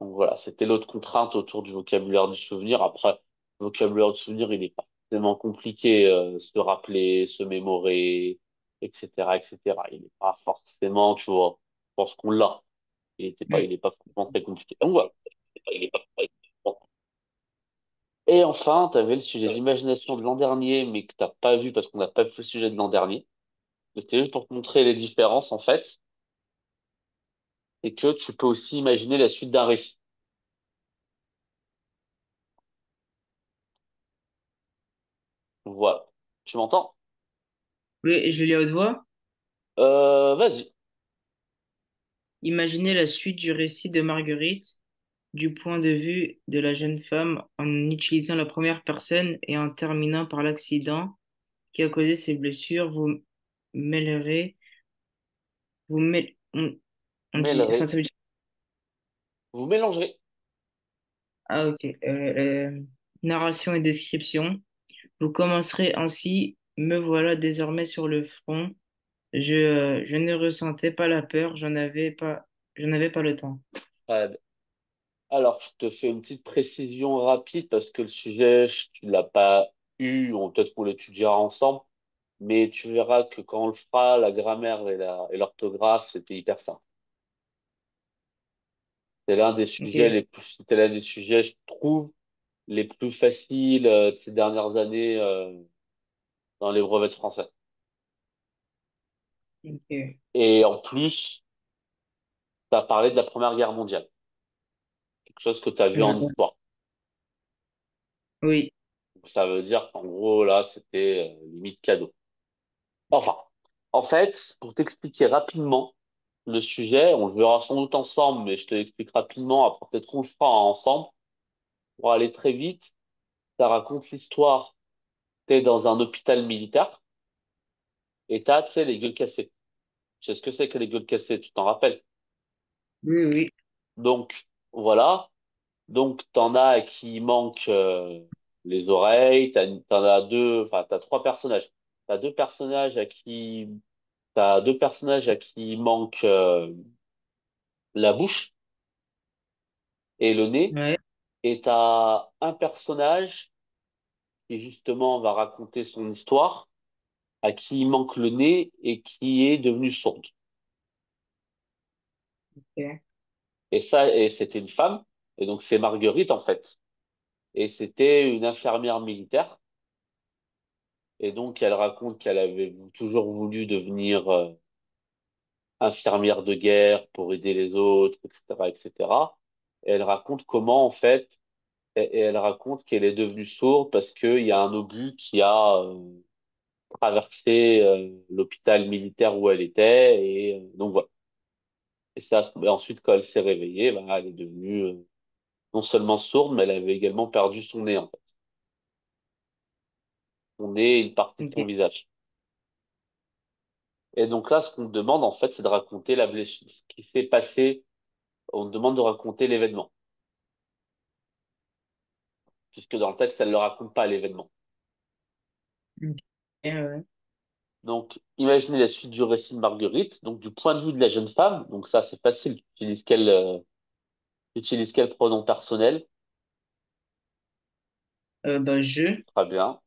Donc voilà, c'était l'autre contrainte autour du vocabulaire du souvenir. Après, le vocabulaire du souvenir, il n'est pas tellement compliqué, se rappeler, se mémorer, etc., etc. Il n'est pas forcément, tu vois, je pense qu'on l'a. Mm. Il est pas forcément très compliqué. Donc voilà. Il est pas très compliqué. Et enfin, tu avais le sujet d'imagination de l'an dernier, mais que t'as pas vu parce qu'on n'a pas vu le sujet de l'an dernier. Mais c'était juste pour te montrer les différences, en fait. Et que tu peux aussi imaginer la suite d'un récit. Voilà. Tu m'entends? Oui, je lis à haute voix. Vas-y. Imaginez la suite du récit de Marguerite du point de vue de la jeune femme en utilisant la première personne et en terminant par l'accident qui a causé ces blessures. Mêlerez, vous mêlez, on dit, enfin, Mêlerez. ça veut dire, Vous mélangerez. ah, ok, narration et description. Vous commencerez ainsi. Me voilà désormais sur le front. Je ne ressentais pas la peur, j'en avais pas le temps. Ouais. Alors, je te fais une petite précision rapide parce que le sujet, tu l'as pas eu, ou peut-être qu'on l'étudiera ensemble, mais tu verras que quand on le fera, la grammaire et l'orthographe, c'était hyper simple. Ok, C'était l'un des sujets, je trouve, les plus faciles de ces dernières années dans les brevets de français. ok. Et en plus, tu as parlé de la Première Guerre mondiale, quelque chose que tu as vu en Euh, histoire. oui, Donc, ça veut dire qu'en gros, là, c'était limite cadeau. Enfin, en fait, pour t'expliquer rapidement le sujet, on le verra sans doute ensemble, mais je te l'explique rapidement, après peut-être qu'on le fera ensemble. Pour aller très vite, ça raconte l'histoire. T'es dans un hôpital militaire et t'as, tu sais, les gueules cassées. Tu sais ce que c'est que les gueules cassées, tu t'en rappelles? oui, oui. Donc, voilà. Donc, t'en as qui manquent les oreilles, t'en as deux, enfin, t'as trois personnages. T'as deux personnages à qui, t'as deux personnages à qui manque la bouche et le nez, Ouais, et t'as un personnage qui justement va raconter son histoire, à qui il manque le nez et qui est devenu sourde. ok, Et c'était une femme, et donc c'est Marguerite en fait. Et c'était une infirmière militaire, et donc elle raconte qu'elle avait toujours voulu devenir infirmière de guerre pour aider les autres, etc., etc. Et cetera. Et elle raconte comment en fait, et elle raconte qu'elle est devenue sourde parce qu'il y a un obus qui a traversé l'hôpital militaire où elle était, et donc voilà. Et et ensuite, quand elle s'est réveillée, ben, elle est devenue non seulement sourde, mais elle avait également perdu son nez, en fait. Son nez et une partie de son ok, visage. Et donc là, ce qu'on te demande, en fait, c'est de raconter la blessure, ce qui s'est passé. On te demande de raconter l'événement. Puisque dans le texte, elle ne le raconte pas, l'événement. ok, ouais. Donc, imaginez la suite du récit de Marguerite. Donc, du point de vue de la jeune femme, donc ça, c'est facile. Tu utilises quel pronom personnel? Bah, je. Très bien.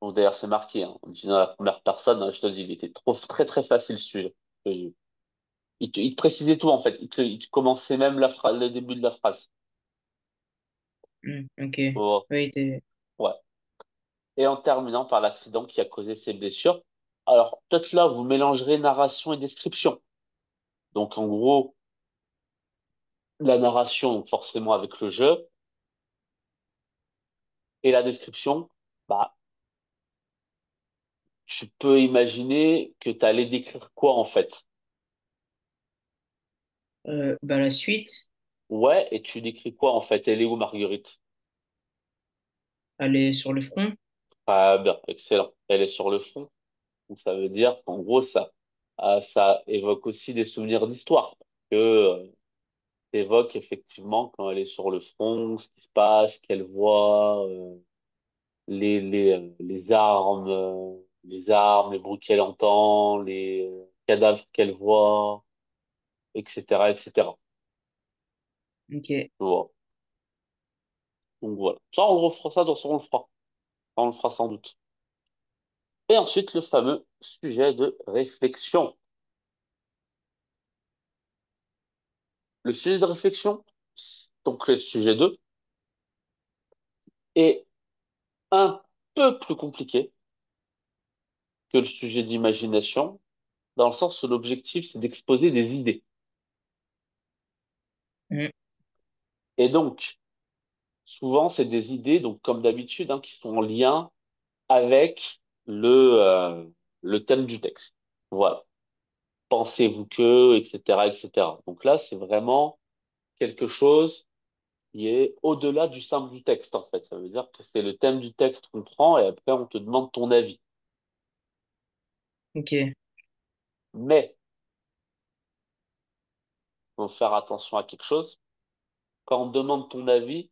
Donc, d'ailleurs, c'est marqué, hein. On dit dans la première personne, hein, je te le dis, il était très, très facile, ce sujet. Il te précisait tout, en fait. Il te commençait même le début de la phrase. Ok. Oh, Oui, ouais. Et en terminant par l'accident qui a causé ces blessures. Alors, peut-être là, vous mélangerez narration et description. Donc, en gros, la narration, donc forcément avec le jeu, et la description, bah, tu peux imaginer que tu allais décrire quoi, en fait? bah, la suite, Ouais, et tu décris quoi, en fait? Elle est où, Marguerite? elle est sur le front. Ah, bien, excellent. Elle est sur le front. Donc, ça veut dire qu'en gros, ça évoque aussi des souvenirs d'histoire. Que évoque effectivement quand elle est sur le front, ce qui se passe, qu'elle voit, les armes, les bruits qu'elle entend, les cadavres qu'elle voit, etc., etc. Ok, Tu vois. Donc voilà. Ça, on le refera ça on le fera. Ça, on le fera sans doute. Et ensuite, le fameux sujet de réflexion. Le sujet de réflexion, donc le sujet 2, est un peu plus compliqué que le sujet d'imagination, dans le sens où l'objectif, c'est d'exposer des idées. mm, Et donc, souvent, c'est des idées, donc comme d'habitude, hein, qui sont en lien avec le thème du texte. Voilà. Pensez-vous que, etc., etc. Donc là, c'est vraiment quelque chose qui est au-delà du simple du texte, en fait. Ça veut dire que c'est le thème du texte qu'on prend et après, on te demande ton avis. ok, Mais, faut faire attention à quelque chose. Quand on te demande ton avis,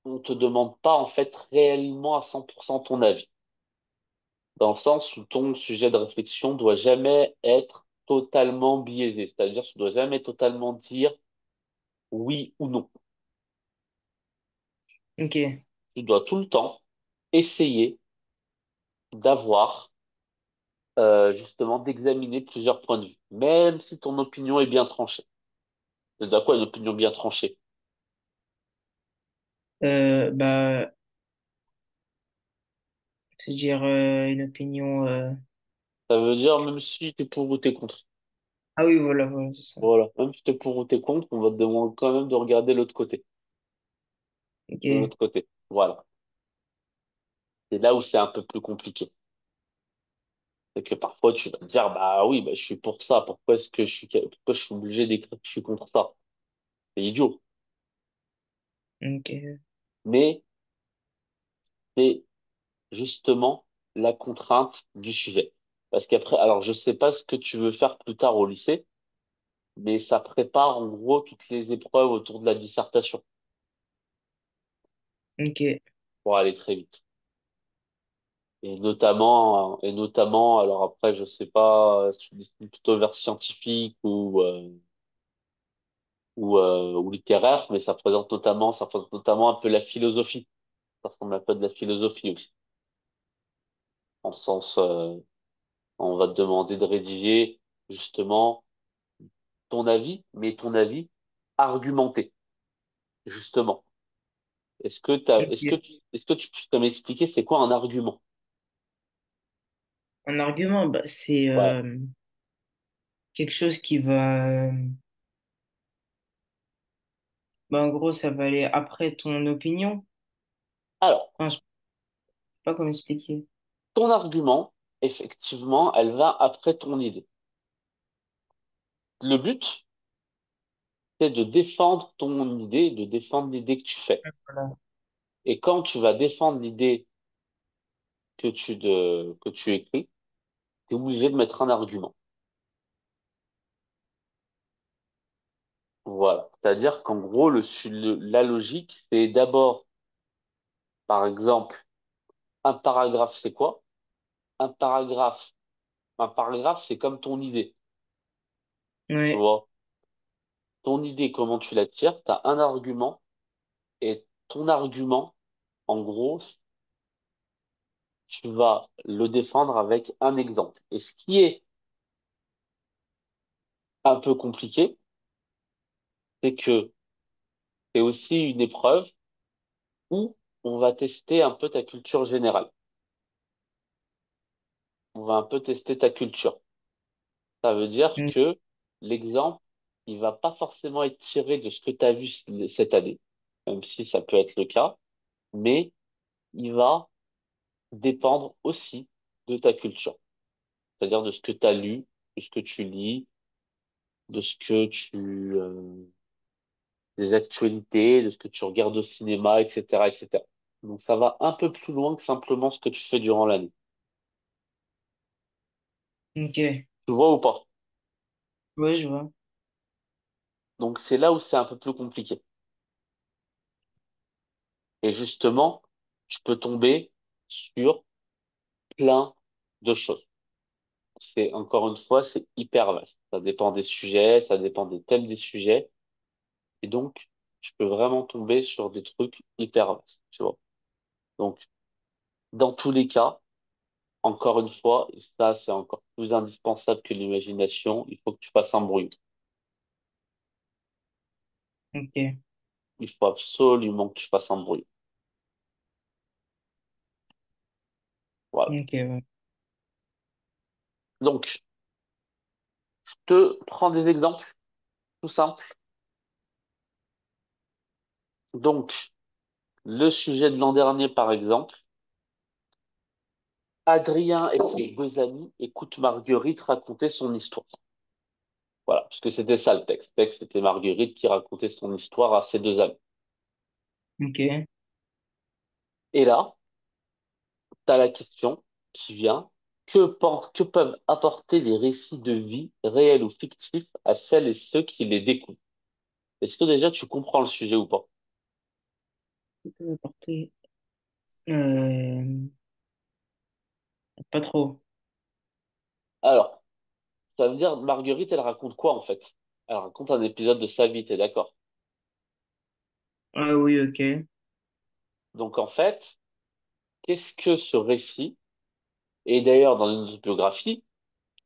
on te demande pas, en fait, réellement à 100% ton avis. dans le sens où ton sujet de réflexion doit jamais être totalement biaisé. C'est-à-dire, tu dois jamais totalement dire oui ou non. Ok. Tu dois tout le temps essayer d'avoir, justement, d'examiner plusieurs points de vue, même si ton opinion est bien tranchée. C'est à quoi une opinion bien tranchée? Bah, c'est-à-dire une opinion. Ça veut dire même si t'es pour ou t'es contre. Ah oui, voilà, voilà, c'est ça. Voilà. Même si t'es pour ou t'es contre, on va te demander quand même de regarder l'autre côté. De Ok. l'autre côté. Voilà. C'est là où c'est un peu plus compliqué. C'est que parfois tu vas te dire, bah oui, bah, je suis pour ça. Pourquoi je suis obligé d'écrire que je suis contre ça? C'est idiot. Ok. Mais c'est justement la contrainte du sujet. Parce qu'après, alors je sais pas ce que tu veux faire plus tard au lycée, mais ça prépare en gros toutes les épreuves autour de la dissertation Ok. pour aller très vite. Et notamment, alors après, je sais pas si tu destines plutôt vers scientifique ou littéraire, mais ça présente notamment un peu la philosophie. Ça ressemble un peu de la philosophie aussi. En le sens, on va te demander de rédiger justement ton avis, mais ton avis argumenté, justement. Ok. Est-ce que tu peux m'expliquer c'est quoi un argument? Un argument, bah, c'est Ouais. quelque chose qui va. Bah, en gros, ça va aller après ton opinion. Alors, Enfin, je sais pas comment expliquer. ton argument, effectivement, elle va après ton idée. Le but, c'est de défendre ton idée, de défendre l'idée que tu fais. Voilà. Et quand tu vas défendre l'idée que tu écris, tu es obligé de mettre un argument. Voilà. C'est-à-dire qu'en gros, la logique, c'est d'abord, par exemple, un paragraphe, c'est quoi? Un paragraphe. Un paragraphe, c'est comme ton idée. Tu Ouais. vois? Ton idée, comment tu la tires? Tu as un argument et ton argument, en gros, tu vas le défendre avec un exemple. Et ce qui est un peu compliqué, c'est que c'est aussi une épreuve où on va tester un peu ta culture générale. On va un peu tester ta culture. Ça veut dire Mm. que l'exemple, il va pas forcément être tiré de ce que tu as vu cette année, même si ça peut être le cas, mais il va dépendre aussi de ta culture, c'est-à-dire de ce que tu as lu, de ce que tu lis, de ce que des actualités, de ce que tu regardes au cinéma, etc., etc. Donc ça va un peu plus loin que simplement ce que tu fais durant l'année. Ok. Tu vois ou pas? Ouais, je vois. Donc c'est là où c'est un peu plus compliqué. Et justement, tu peux tomber sur plein de choses. C'est encore une fois, c'est hyper vaste. Ça dépend des sujets, ça dépend des thèmes des sujets. Et donc, tu peux vraiment tomber sur des trucs hyper vastes, tu vois. Donc, dans tous les cas, encore une fois, et ça, c'est encore plus indispensable que l'imagination, il faut que tu fasses un brouillon. Ok. Il faut absolument que tu fasses un brouillon. Voilà. Ok, ouais. Donc, je te prends des exemples tout simples. Donc, le sujet de l'an dernier, par exemple, Adrien et ses deux amis écoutent Marguerite raconter son histoire. Voilà, parce que c'était ça le texte. Le texte, c'était Marguerite qui racontait son histoire à ses deux amis. Ok. Et là, tu as la question qui vient. Que peuvent apporter les récits de vie, réels ou fictifs, à celles et ceux qui les découvrent? Est-ce que déjà tu comprends le sujet ou pas? Ça peut apporter. Euh, Pas trop. Alors, ça veut dire, Marguerite, elle raconte quoi en fait? Elle raconte un épisode de sa vie, t'es d'accord? Ah oui, ok. Donc en fait, qu'est-ce que ce récit? Et d'ailleurs, dans une autobiographie,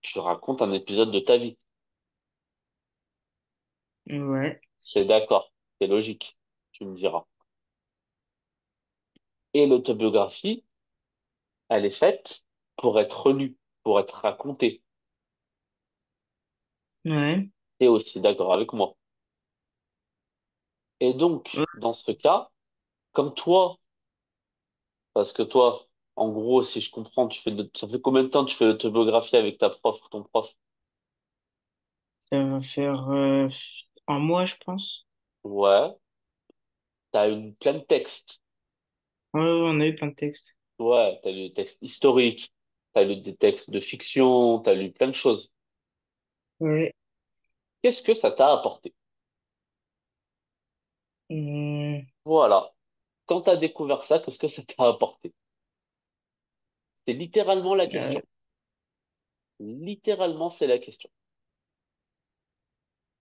tu racontes un épisode de ta vie. Ouais, C'est d'accord, c'est logique, tu me diras. Et l'autobiographie, elle est faite pour être lue, pour être racontée. ouais. T'es aussi d'accord avec moi. Et Ouais, donc, dans ce cas, comme toi, parce que toi, en gros, si je comprends, ça fait combien de temps que tu fais l'autobiographie avec ta prof ou ton prof? ça va faire un mois, je pense. Ouais, t'as eu plein de textes. Ouais, ouais, on a eu plein de textes. Ouais, t'as lu des textes historiques, t'as lu des textes de fiction, t'as lu plein de choses. Ouais. Qu'est-ce que ça t'a apporté? Hum, Voilà. Quand t'as découvert ça, qu'est-ce que ça t'a apporté? C'est littéralement la euh, question. Littéralement, c'est la question.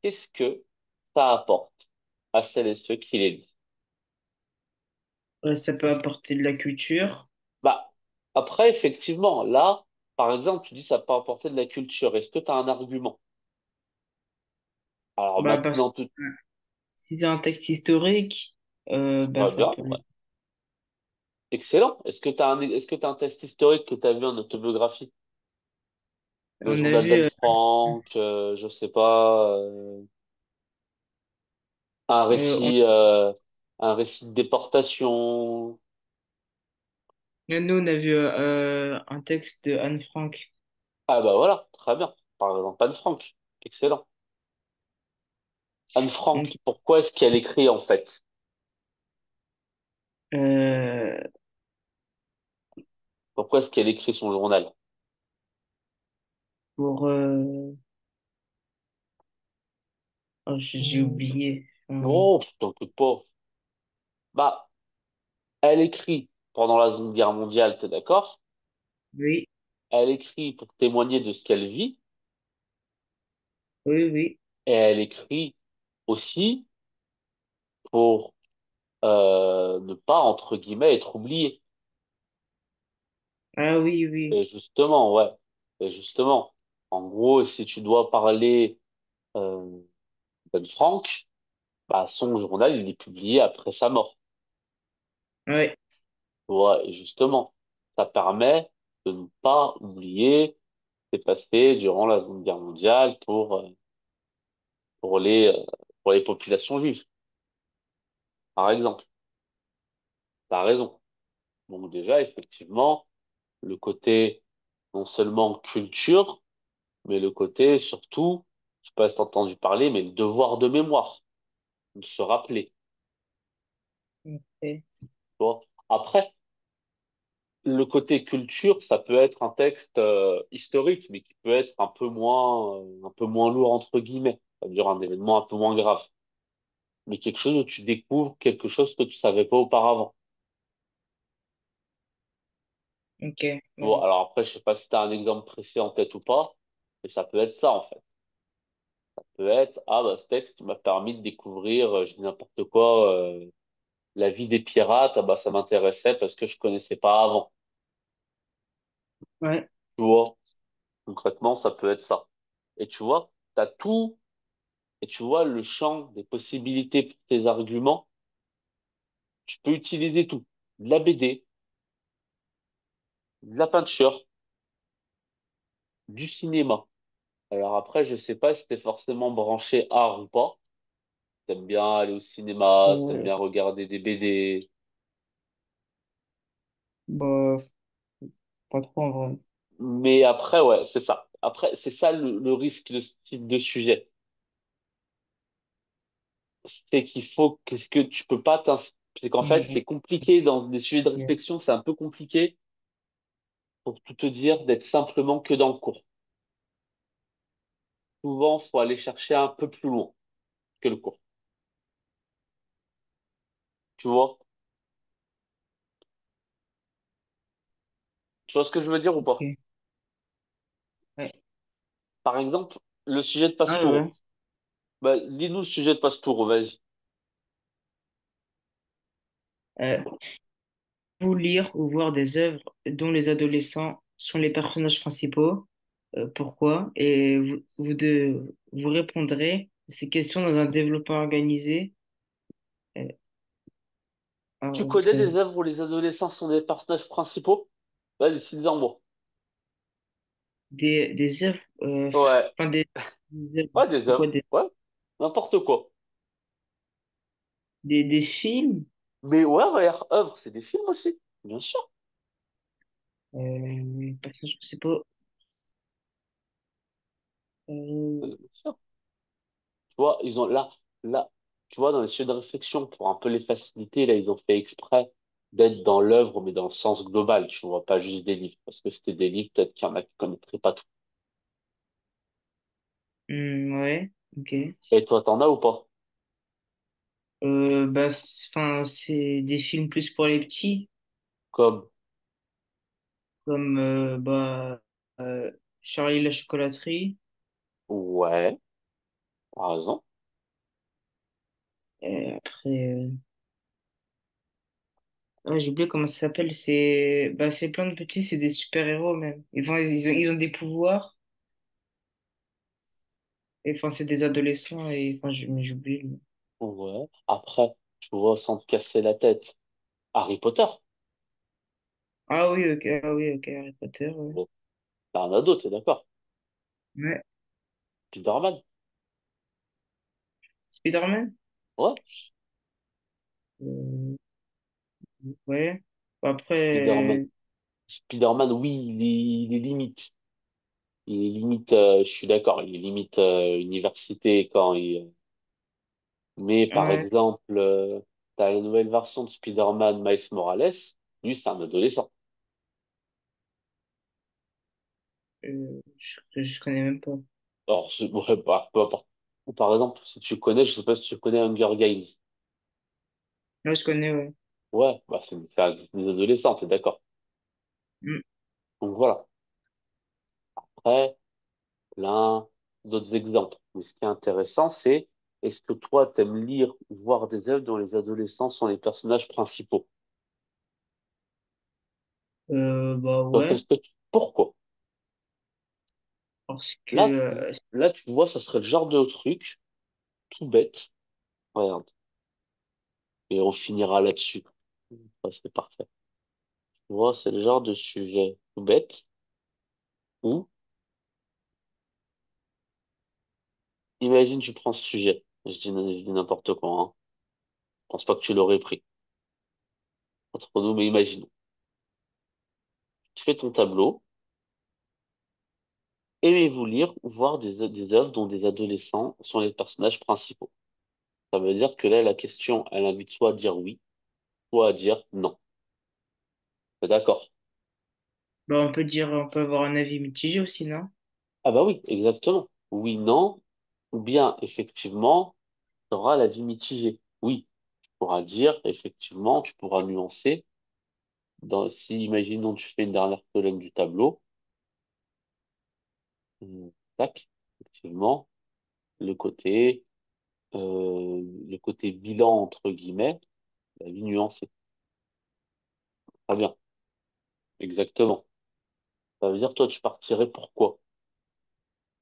Qu'est-ce que ça apporte à celles et ceux qui les lisent? ouais, ça peut apporter de la culture. Bah, après, effectivement, là, par exemple, tu dis ça peut apporter de la culture. Est-ce que tu as un argument? Alors Bah, parce que maintenant, tout si c'est un texte historique, bah, va ça bien. peut. Ouais. Excellent. Est-ce que tu un test historique que tu as vu en autobiographie? Le On a journal vu, d'Anne Frank, je sais pas, un euh, on- récit, un récit de déportation. nous, on a vu un texte de Anne Frank. Ah bah voilà, très bien. Par exemple, Anne Frank. Excellent. Anne Donc, Frank, pourquoi est-ce qu'elle écrit en fait? euh, Pourquoi est-ce qu'elle écrit son journal? pour, oh, j'ai oublié. Non, t'inquiète pas. Bah, elle écrit pendant la Seconde Guerre mondiale, t'es d'accord? Oui, Elle écrit pour témoigner de ce qu'elle vit, oui, oui. et elle écrit aussi pour ne pas, entre guillemets, être oubliée. Ah oui, oui. Et justement, ouais. Et justement, en gros, si tu dois parler euh, d'Anne Frank, bah, son journal, il est publié après sa mort. Ouais, Tu vois, et justement, ça permet de ne pas oublier ce qui s'est passé durant la Seconde Guerre mondiale pour les, euh, pour les populations juives, par exemple. T'as raison. Donc déjà, effectivement, le côté non seulement culture, mais le côté surtout, je sais pas si t'as entendu parler, mais le devoir de mémoire, de se rappeler. ok. Tu vois. Après, le côté culture, ça peut être un texte historique, mais qui peut être un peu moins lourd entre guillemets, c'est-à-dire un événement un peu moins grave, mais quelque chose où tu découvres quelque chose que tu savais pas auparavant. Ok, Bon, ouais. alors après, je sais pas si tu as un exemple précis en tête ou pas, mais ça peut être ça en fait. Ça peut être, ah bah ce texte m'a permis de découvrir, je dis n'importe quoi, la vie des pirates, ah bah ça m'intéressait parce que je connaissais pas avant. Ouais, Tu vois, concrètement, ça peut être ça. Et tu vois, t'as tout, et tu vois le champ des possibilités pour tes arguments, tu peux utiliser tout. De la BD, de la peinture, du cinéma. Alors après, je sais pas si t'es forcément branché art ou pas. T'aimes bien aller au cinéma, si t'aimes ouais. bien regarder des BD. Bah, pas trop en vrai. Mais après, ouais, c'est ça. Après, c'est ça le risque de ce type de sujet. C'est qu'il faut, qu'est-ce que tu peux pas c'est qu'en fait, Mhm. c'est compliqué dans des sujets de Ok. réflexion, c'est un peu compliqué pour tout te dire d'être simplement que dans le cours. Souvent, faut aller chercher un peu plus loin que le cours. Tu vois? Tu vois ce que je veux dire ou pas? Ok. Ouais. Par exemple, le sujet de Ah ouais, Passe-Tour. ouais. Bah, lis-nous le sujet de Passe-Tour, vas-y. Euh, vous lire ou voir des œuvres dont les adolescents sont les personnages principaux. Pourquoi? Et vous répondrez à ces questions dans un développement organisé. Euh, Tu alors, connais des œuvres où les adolescents sont des personnages principaux? Vas-y, cite-en-moi. des œuvres, Ouais, enfin des œuvres, ouais, des c'est quoi, œuvres, ouais, n'importe quoi. des films, Mais ouais, regarde, œuvres, c'est des films aussi, bien sûr. personnages principaux. Euh, Bien sûr. Tu vois, ils ont là, tu vois, dans les sujets de réflexion, pour un peu les faciliter, là, ils ont fait exprès d'être dans l'œuvre, mais dans le sens global, tu vois, pas juste des livres. Parce que c'était des livres, peut-être qu'il y en a qui connaîtraient pas tout. ouais, ok. Et toi, t'en as ou pas? Bah, enfin, c'est des films plus pour les petits, Comme, comme euh, Charlie et la chocolaterie. ouais, par raison. Et après, j'ai oublié comment ça s'appelle. C'est plein de petits, c'est des super-héros même. Ils ont des pouvoirs. Et enfin, c'est des adolescents. Et enfin, mais j'oublie le nom. Ouais. Après, tu vois, sans te casser la tête, Harry Potter. Ah oui, ok, ah oui, ok, Harry Potter, ouais. Bon, t'en as d'autres, t'es d'accord? Ouais. Spider-Man. Spider-Man? Ouais. Euh, ouais. Spider-Man. Après, Spider-Man, oui, il est limite. Il est limite, je suis d'accord, il est limite université quand il. Mais par ouais, exemple, t'as la nouvelle version de Spider-Man Miles Morales, lui, c'est un adolescent. je connais même pas. Alors, ouais, bah, peu importe. Ou par exemple, si tu connais, je sais pas si tu connais Hunger Games. Là, je connais, ouais. Ouais, bah, des adolescents, t'es d'accord. Mm. Donc voilà. Après, plein d'autres exemples. Mais ce qui est intéressant, c'est est-ce que toi, t'aimes lire ou voir des œuvres dont les adolescents sont les personnages principaux? Bah ouais, Pourquoi? parce que Là, là, tu vois, ça serait le genre de truc tout bête. Regarde. Et on finira là-dessus. Ça, c'est parfait. Tu vois, c'est le genre de sujet tout bête où, imagine, tu prends ce sujet. Je dis n'importe quoi, hein. Je pense pas que tu l'aurais pris. Entre nous, mais imagine. Tu fais ton tableau. Aimez-vous lire ou voir des œuvres dont des adolescents sont les personnages principaux? Ça veut dire que là, la question, elle invite soit à dire oui, soit à dire non. T'es d'accord? bah, on peut avoir un avis mitigé aussi, non? Ah bah oui, exactement. Oui, non, ou bien effectivement, tu auras l'avis mitigé. Oui, tu pourras dire, effectivement, tu pourras nuancer. Si, imaginons, tu fais une dernière colonne du tableau, tac, effectivement, le côté, le côté bilan, entre guillemets, l'avis nuancé. Très bien, exactement. Ça veut dire, toi, tu partirais pour quoi?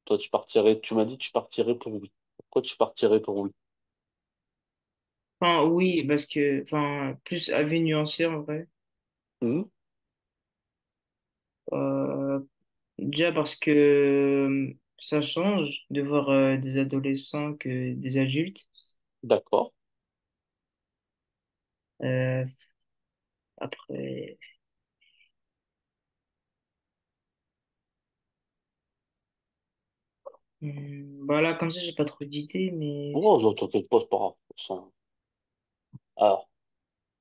Toi, tu m'as dit, tu partirais pour oui. Pourquoi tu partirais pour oui? Enfin, oui, parce que, enfin, plus avis nuancé en vrai. Mhm, Euh, Déjà parce que ça change de voir des adolescents que des adultes. d'accord. Euh, Après, voilà, comme ça, j'ai pas trop d'idées, mais Oh, non, t'inquiète pas, c'est pas grave. Alors,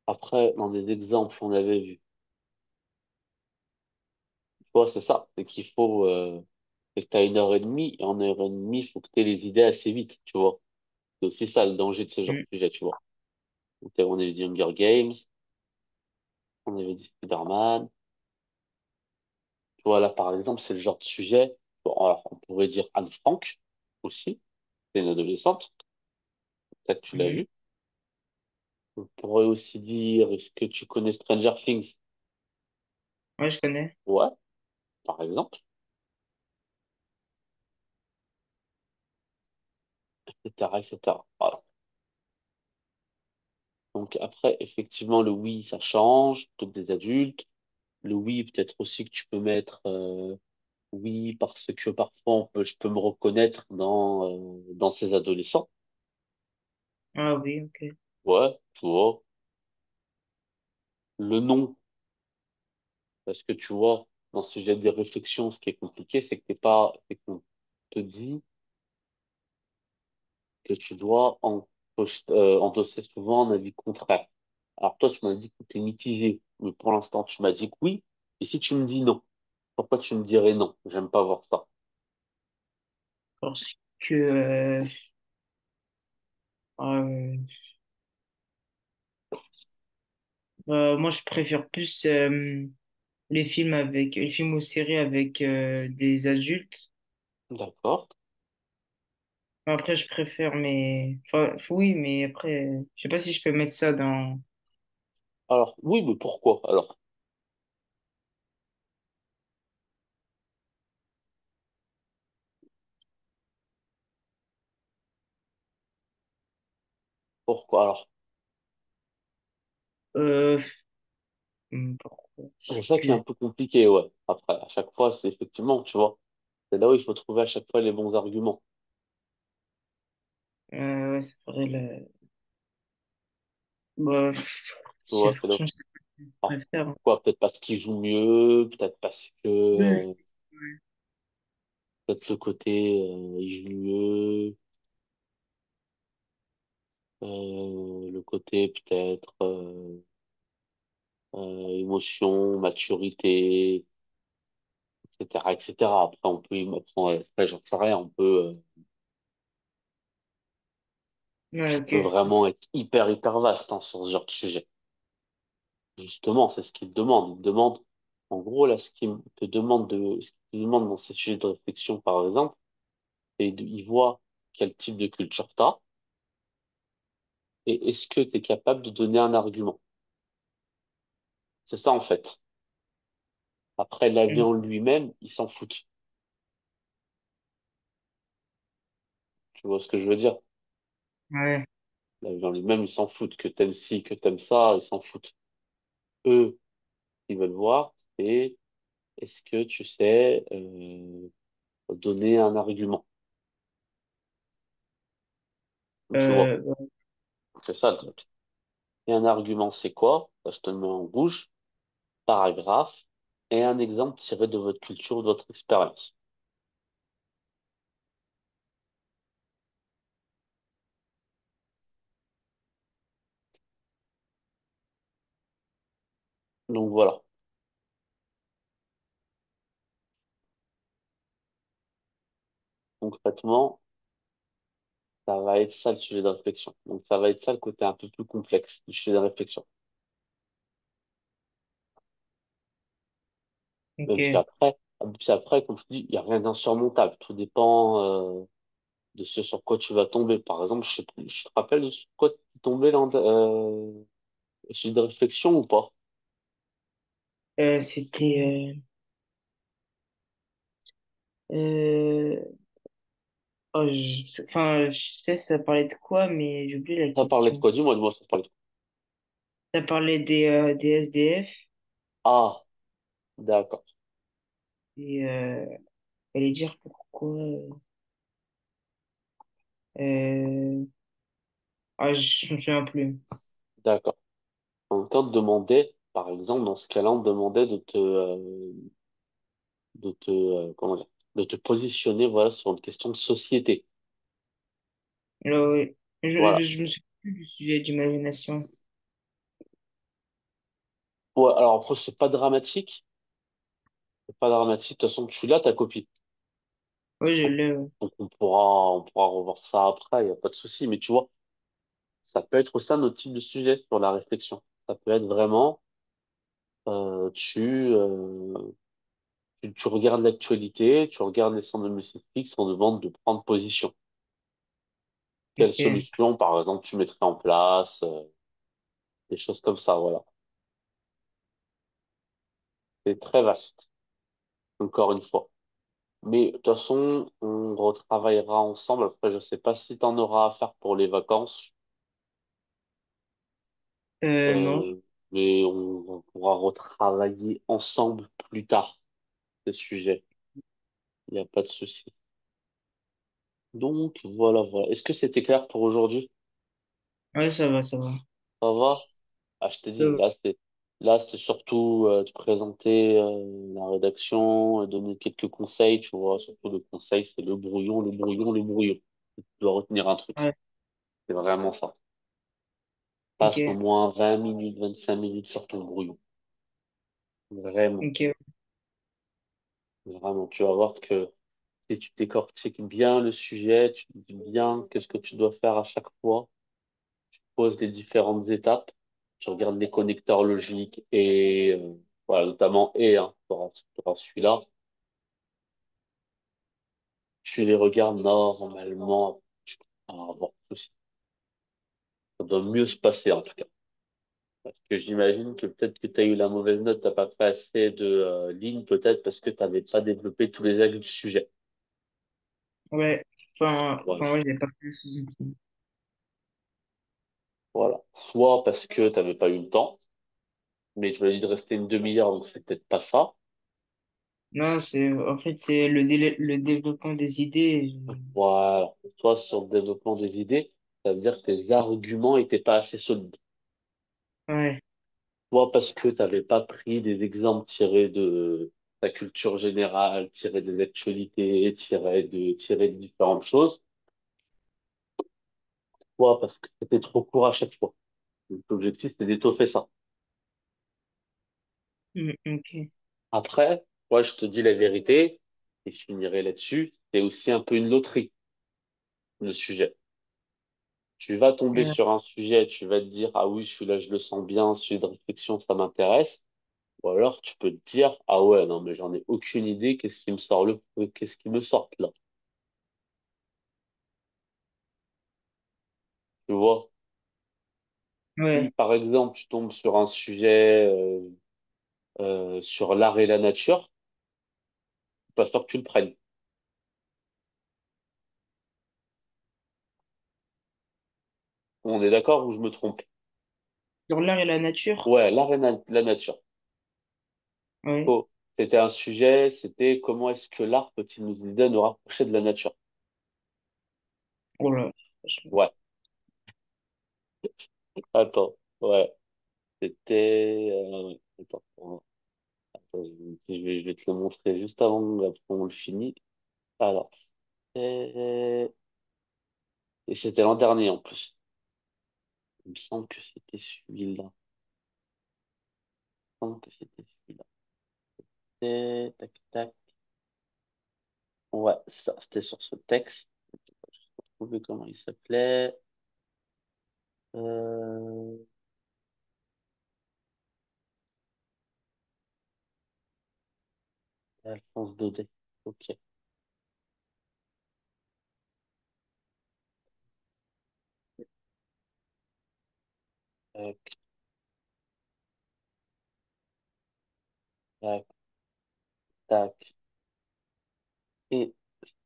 après, dans des exemples, on avait vu. Tu vois, c'est ça. C'est qu'il faut, c'est que t'as 1 heure et demie, et en 1 heure et demie, il faut que t'aies les idées assez vite, tu vois. C'est aussi ça le danger de ce genre hmm, de sujet, tu vois. Donc, on avait dit Hunger Games, on avait dit Spider-Man, Voilà, par exemple, c'est le genre de sujet. Bon, alors, on pourrait dire Anne Frank aussi, c'est une adolescente. Peut-être que tu l'as Mhm. vu. On pourrait aussi dire, est-ce que tu connais Stranger Things? Ouais, je connais. Ouais, par exemple, etc., etc. Voilà. Donc après, effectivement, le oui, ça change, peut-être des adultes. Le oui, peut-être aussi que tu peux mettre oui, parce que parfois je peux me reconnaître dans ces adolescents. Ah oui, ok. Ouais, tu vois. Le non, parce que tu vois, dans ce sujet des réflexions, ce qui est compliqué, c'est que t'es pas, c'est qu'on te dit que tu dois endosser souvent un avis contraire. Alors toi, tu m'as dit que tu es mitigé, mais pour l'instant, tu m'as dit que oui. Et si tu me dis non, pourquoi tu me dirais non? J'aime pas voir ça. Parce que euh, moi, je préfère plus les films ou séries avec des adultes. D'accord. Après, je préfère enfin, oui, mais après, je sais pas si je peux mettre ça dans. Alors, oui, mais pourquoi? Alors, pourquoi? Alors, Euh, Pourquoi? c'est Parce ça qui est un que peu compliqué, ouais. Après, à chaque fois, c'est effectivement, tu vois, c'est là où il faut trouver à chaque fois les bons arguments. ouais, c'est vrai, bah, Tu vois, c'est là où, franchement, je alors, préfère. pourquoi? Peut-être parce qu'ils jouent mieux, peut-être parce que, Oui, ouais. peut-être le côté, ils jouent mieux, le côté peut-être, émotion, maturité, etc., etc. Après, on peut, après, j'en sais rien, Ouais, tu ok. peux vraiment être hyper vaste, hein, sur ce genre de sujet. Justement, c'est ce qu'il te demande. Il te demande, en gros, là, ce qu'il te demande dans ces sujets de réflexion, par exemple, il voit quel type de culture t'as et est-ce que tu es capable de donner un argument. C'est ça, en fait. Après, Mm. l'avion lui-même, il s'en fout. Tu vois ce que je veux dire? Ouais. L'avion lui-même, il s'en fout. Que t'aimes ci, que t'aimes ça, ils s'en foutent. Eux, ils veulent voir, c'est est-ce que tu sais donner un argument? Tu vois, Ouais. c'est ça le truc. Et un argument, c'est quoi? Ça, je te le mets en rouge, paragraphe, et un exemple tiré de votre culture ou de votre expérience. Donc voilà, concrètement, ça va être ça le sujet de réflexion. Donc ça va être ça le côté un peu plus complexe du sujet de réflexion. Même si Ok. après, comme je te dis, il n'y a rien d'insurmontable. Tout dépend de ce sur quoi tu vas tomber. Par exemple, je sais plus, je te rappelle de sur quoi tu es tombé là, sujet de réflexion ou pas? C'était. Oh, enfin, je sais ça parlait de quoi, mais j'ai oublié la Ça parlait de question. quoi? Dis-moi, ça parlait de quoi? Ça parlait des SDF Ah, d'accord, et fallait dire pourquoi. Euh, je me souviens plus. d'accord. En cas de demander, par exemple, dans ce cas-là, on te demandait comment dire, de te positionner, voilà, sur une question de société. Ouais. Voilà. Je me souviens plus du sujet d'imagination. Ouais, alors après, c'est pas dramatique. C'est pas dramatique. De toute façon, tu l'as, ta copie. Oui, je Donc, l'ai. Ouais. donc on pourra revoir ça après, il n'y a pas de souci. Mais tu vois, ça peut être aussi un autre type de sujet sur la réflexion. Ça peut être vraiment, euh, tu, euh, tu regardes l'actualité, tu regardes les centres de musique, on demande de prendre position. Quelle ok, solution, par exemple, tu mettrais en place, des choses comme ça, voilà. C'est très vaste, encore une fois. Mais de toute façon, on retravaillera ensemble. Après, je sais pas si tu en auras à faire pour les vacances, non. euh, mais on pourra retravailler ensemble plus tard ce sujet. Il n'y a pas de souci. Donc, voilà, voilà. Est-ce que c'était clair pour aujourd'hui? Ouais, ça va, ça va. Ça va? Ah, je te Ça dis, va. là, c'était surtout te présenter la rédaction, donner quelques conseils, tu vois. Surtout le conseil, c'est le brouillon, le brouillon, le brouillon. Tu dois retenir un truc. Ouais, C'est vraiment ça. Passe au ok, moins 20 minutes, 25 minutes sur ton brouillon. Vraiment, ok, vraiment. Tu vas voir que si tu décortiques bien le sujet, tu te dis bien qu'est-ce que tu dois faire à chaque fois, poses les différentes étapes, tu regardes les connecteurs logiques et voilà, notamment hein, tu auras celui-là. Tu les regardes normalement, tu vas avoir de souci. Ça doit mieux se passer en tout cas. Parce que j'imagine que peut-être que tu as eu la mauvaise note, t'as pas fait assez de lignes, peut-être parce que tu n'avais pas développé tous les axes du sujet. ouais. Voilà. Ouais, j'ai pas fait le souci. Voilà. Soit parce que tu n'avais pas eu le temps, mais tu m'as dit de rester une demi-heure, donc c'est peut-être pas ça. Non, en fait, c'est le développement des idées. Voilà. Soit sur le développement des idées, ça veut dire que tes arguments étaient pas assez solides. Ouais, Soit parce que tu n'avais pas pris des exemples tirés de ta culture générale, tirés des actualités, tirés de différentes choses. Soit parce que c'était trop court à chaque fois. Donc, l'objectif, c'était d'étoffer ça. ok. Après, moi, je te dis la vérité, et je finirai là-dessus, c'est aussi un peu une loterie, le sujet. Tu vas tomber Ouais, sur un sujet, tu vas te dire, ah oui, celui-là, je le sens bien, celui de réflexion, ça m'intéresse. Ou alors, tu peux te dire, ah ouais, non, mais j'en ai aucune idée, qu'est-ce qui me sort là? Tu vois? Si, ouais. par exemple, tu tombes sur un sujet, sur l'art et la nature, pas sûr que tu le prennes. On est d'accord ou je me trompe? Sur l'art et la nature. Ouais, l'art et la nature. Ouais. Oh, c'était un sujet, c'était comment est-ce que l'art peut-il nous aider à nous rapprocher de la nature? Oh là. Franchement. Ouais, attends, ouais, c'était... attends, je vais te le montrer juste avant, après on le finit. Alors, et c'était l'an dernier en plus. Il me semble que c'était celui-là. Il me semble que c'était celui-là. Et tac, tac. Ouais, ça, c'était sur ce texte. Je trouvais comment il s'appelait. Euh... Alphonse Daudet. Ok. Tac, tac, tac. Et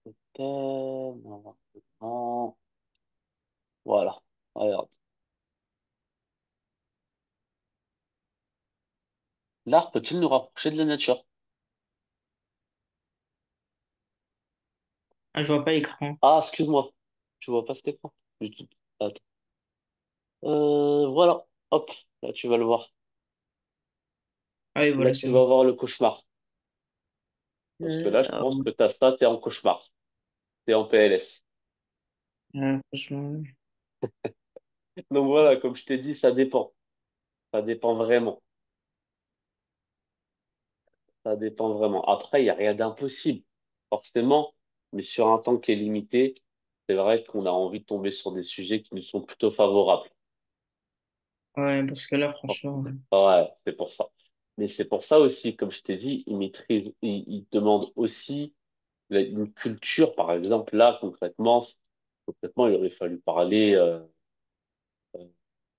c'était... Normalement... Voilà. Regarde. L'art peut-il nous rapprocher de la nature? Ah, je vois pas l'écran. Ah, excuse-moi. Tu vois pas cet écran? Du tout. Attends. Voilà. Hop. Là, tu vas le voir. Ah oui, Là, voilà, c'est tu bon. vas voir le cauchemar. Parce que là, je Ah, pense que t'as ça, t'es en cauchemar. T'es en PLS. franchement. Donc voilà, comme je t'ai dit, ça dépend. Ça dépend vraiment. Ça dépend vraiment. Après, il n'y a rien d'impossible, forcément, mais sur un temps qui est limité, c'est vrai qu'on a envie de tomber sur des sujets qui nous sont plutôt favorables. Ouais, parce que là, franchement. Ouais, c'est pour ça. Mais c'est pour ça aussi, comme je t'ai dit, il maîtrise, il demande aussi une culture, par exemple, là, concrètement, il aurait fallu parler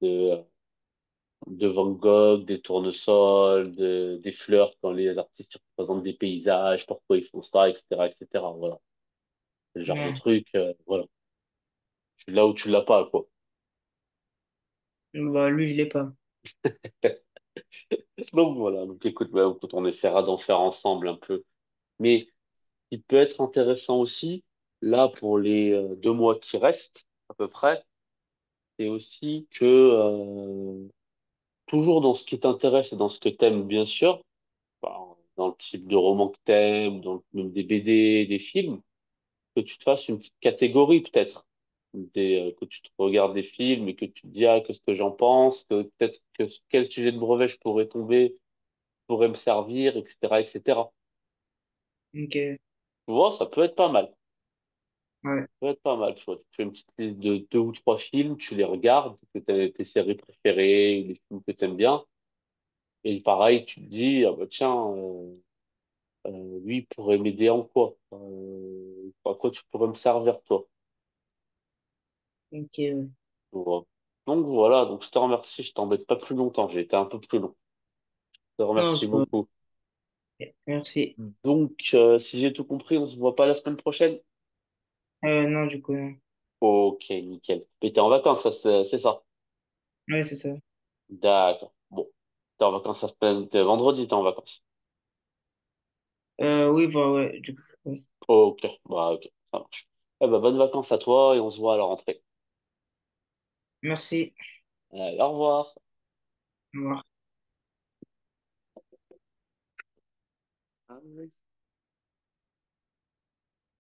de, de Van Gogh, des tournesols, des fleurs quand les artistes représentent des paysages, pourquoi ils font ça, etc., etc. Voilà. Ce genre de Ouais. truc, voilà. Tu l'as ou tu l'as pas, quoi. Bah, lui, je l'ai pas. Donc voilà. Donc écoute, bah, écoute, on essaiera d'en faire ensemble un peu. Mais ce qui peut être intéressant aussi, là, pour les 2 mois qui restent, à peu près, c'est aussi que toujours dans ce qui t'intéresse et dans ce que t'aimes, bien sûr, enfin, dans le type de roman que t'aimes, même des BD, des films, que tu te fasses une petite catégorie peut-être. Que tu te regardes des films et que tu te dis, ah, qu'est-ce que j'en pense, que peut-être que quel sujet de brevet je pourrais tomber, pourrait me servir, etc., etc. Ok. Tu vois, ça peut être pas mal. Ça Ouais. peut être pas mal, tu vois. Tu fais une petite liste de 2 ou 3 films, tu les regardes, tes séries préférées, les films que t'aimes bien. Et pareil, tu te dis, ah bah tiens, lui, il pourrait m'aider en quoi? À quoi tu pourrais me servir, toi? Ok. Ouais. Tu vois. Donc voilà, donc je te remercie, je t'embête pas plus longtemps, j'ai été un peu plus long. Je te Non, remercie c'est pas... beaucoup. Merci. Donc, si j'ai tout compris, on se voit pas la semaine prochaine? Non, du coup, non. Ok, nickel. Mais t'es en vacances, ça, c'est ça? Ouais, c'est ça. D'accord. Bon. T'es en vacances t'es vendredi, t'es en vacances. Oui, bah ouais, du coup. Ouais. Ok, bah ok, ça marche. Eh ben, bonnes vacances à toi et on se voit à la rentrée. Merci. Allez, au revoir. Au revoir. Ah, oui.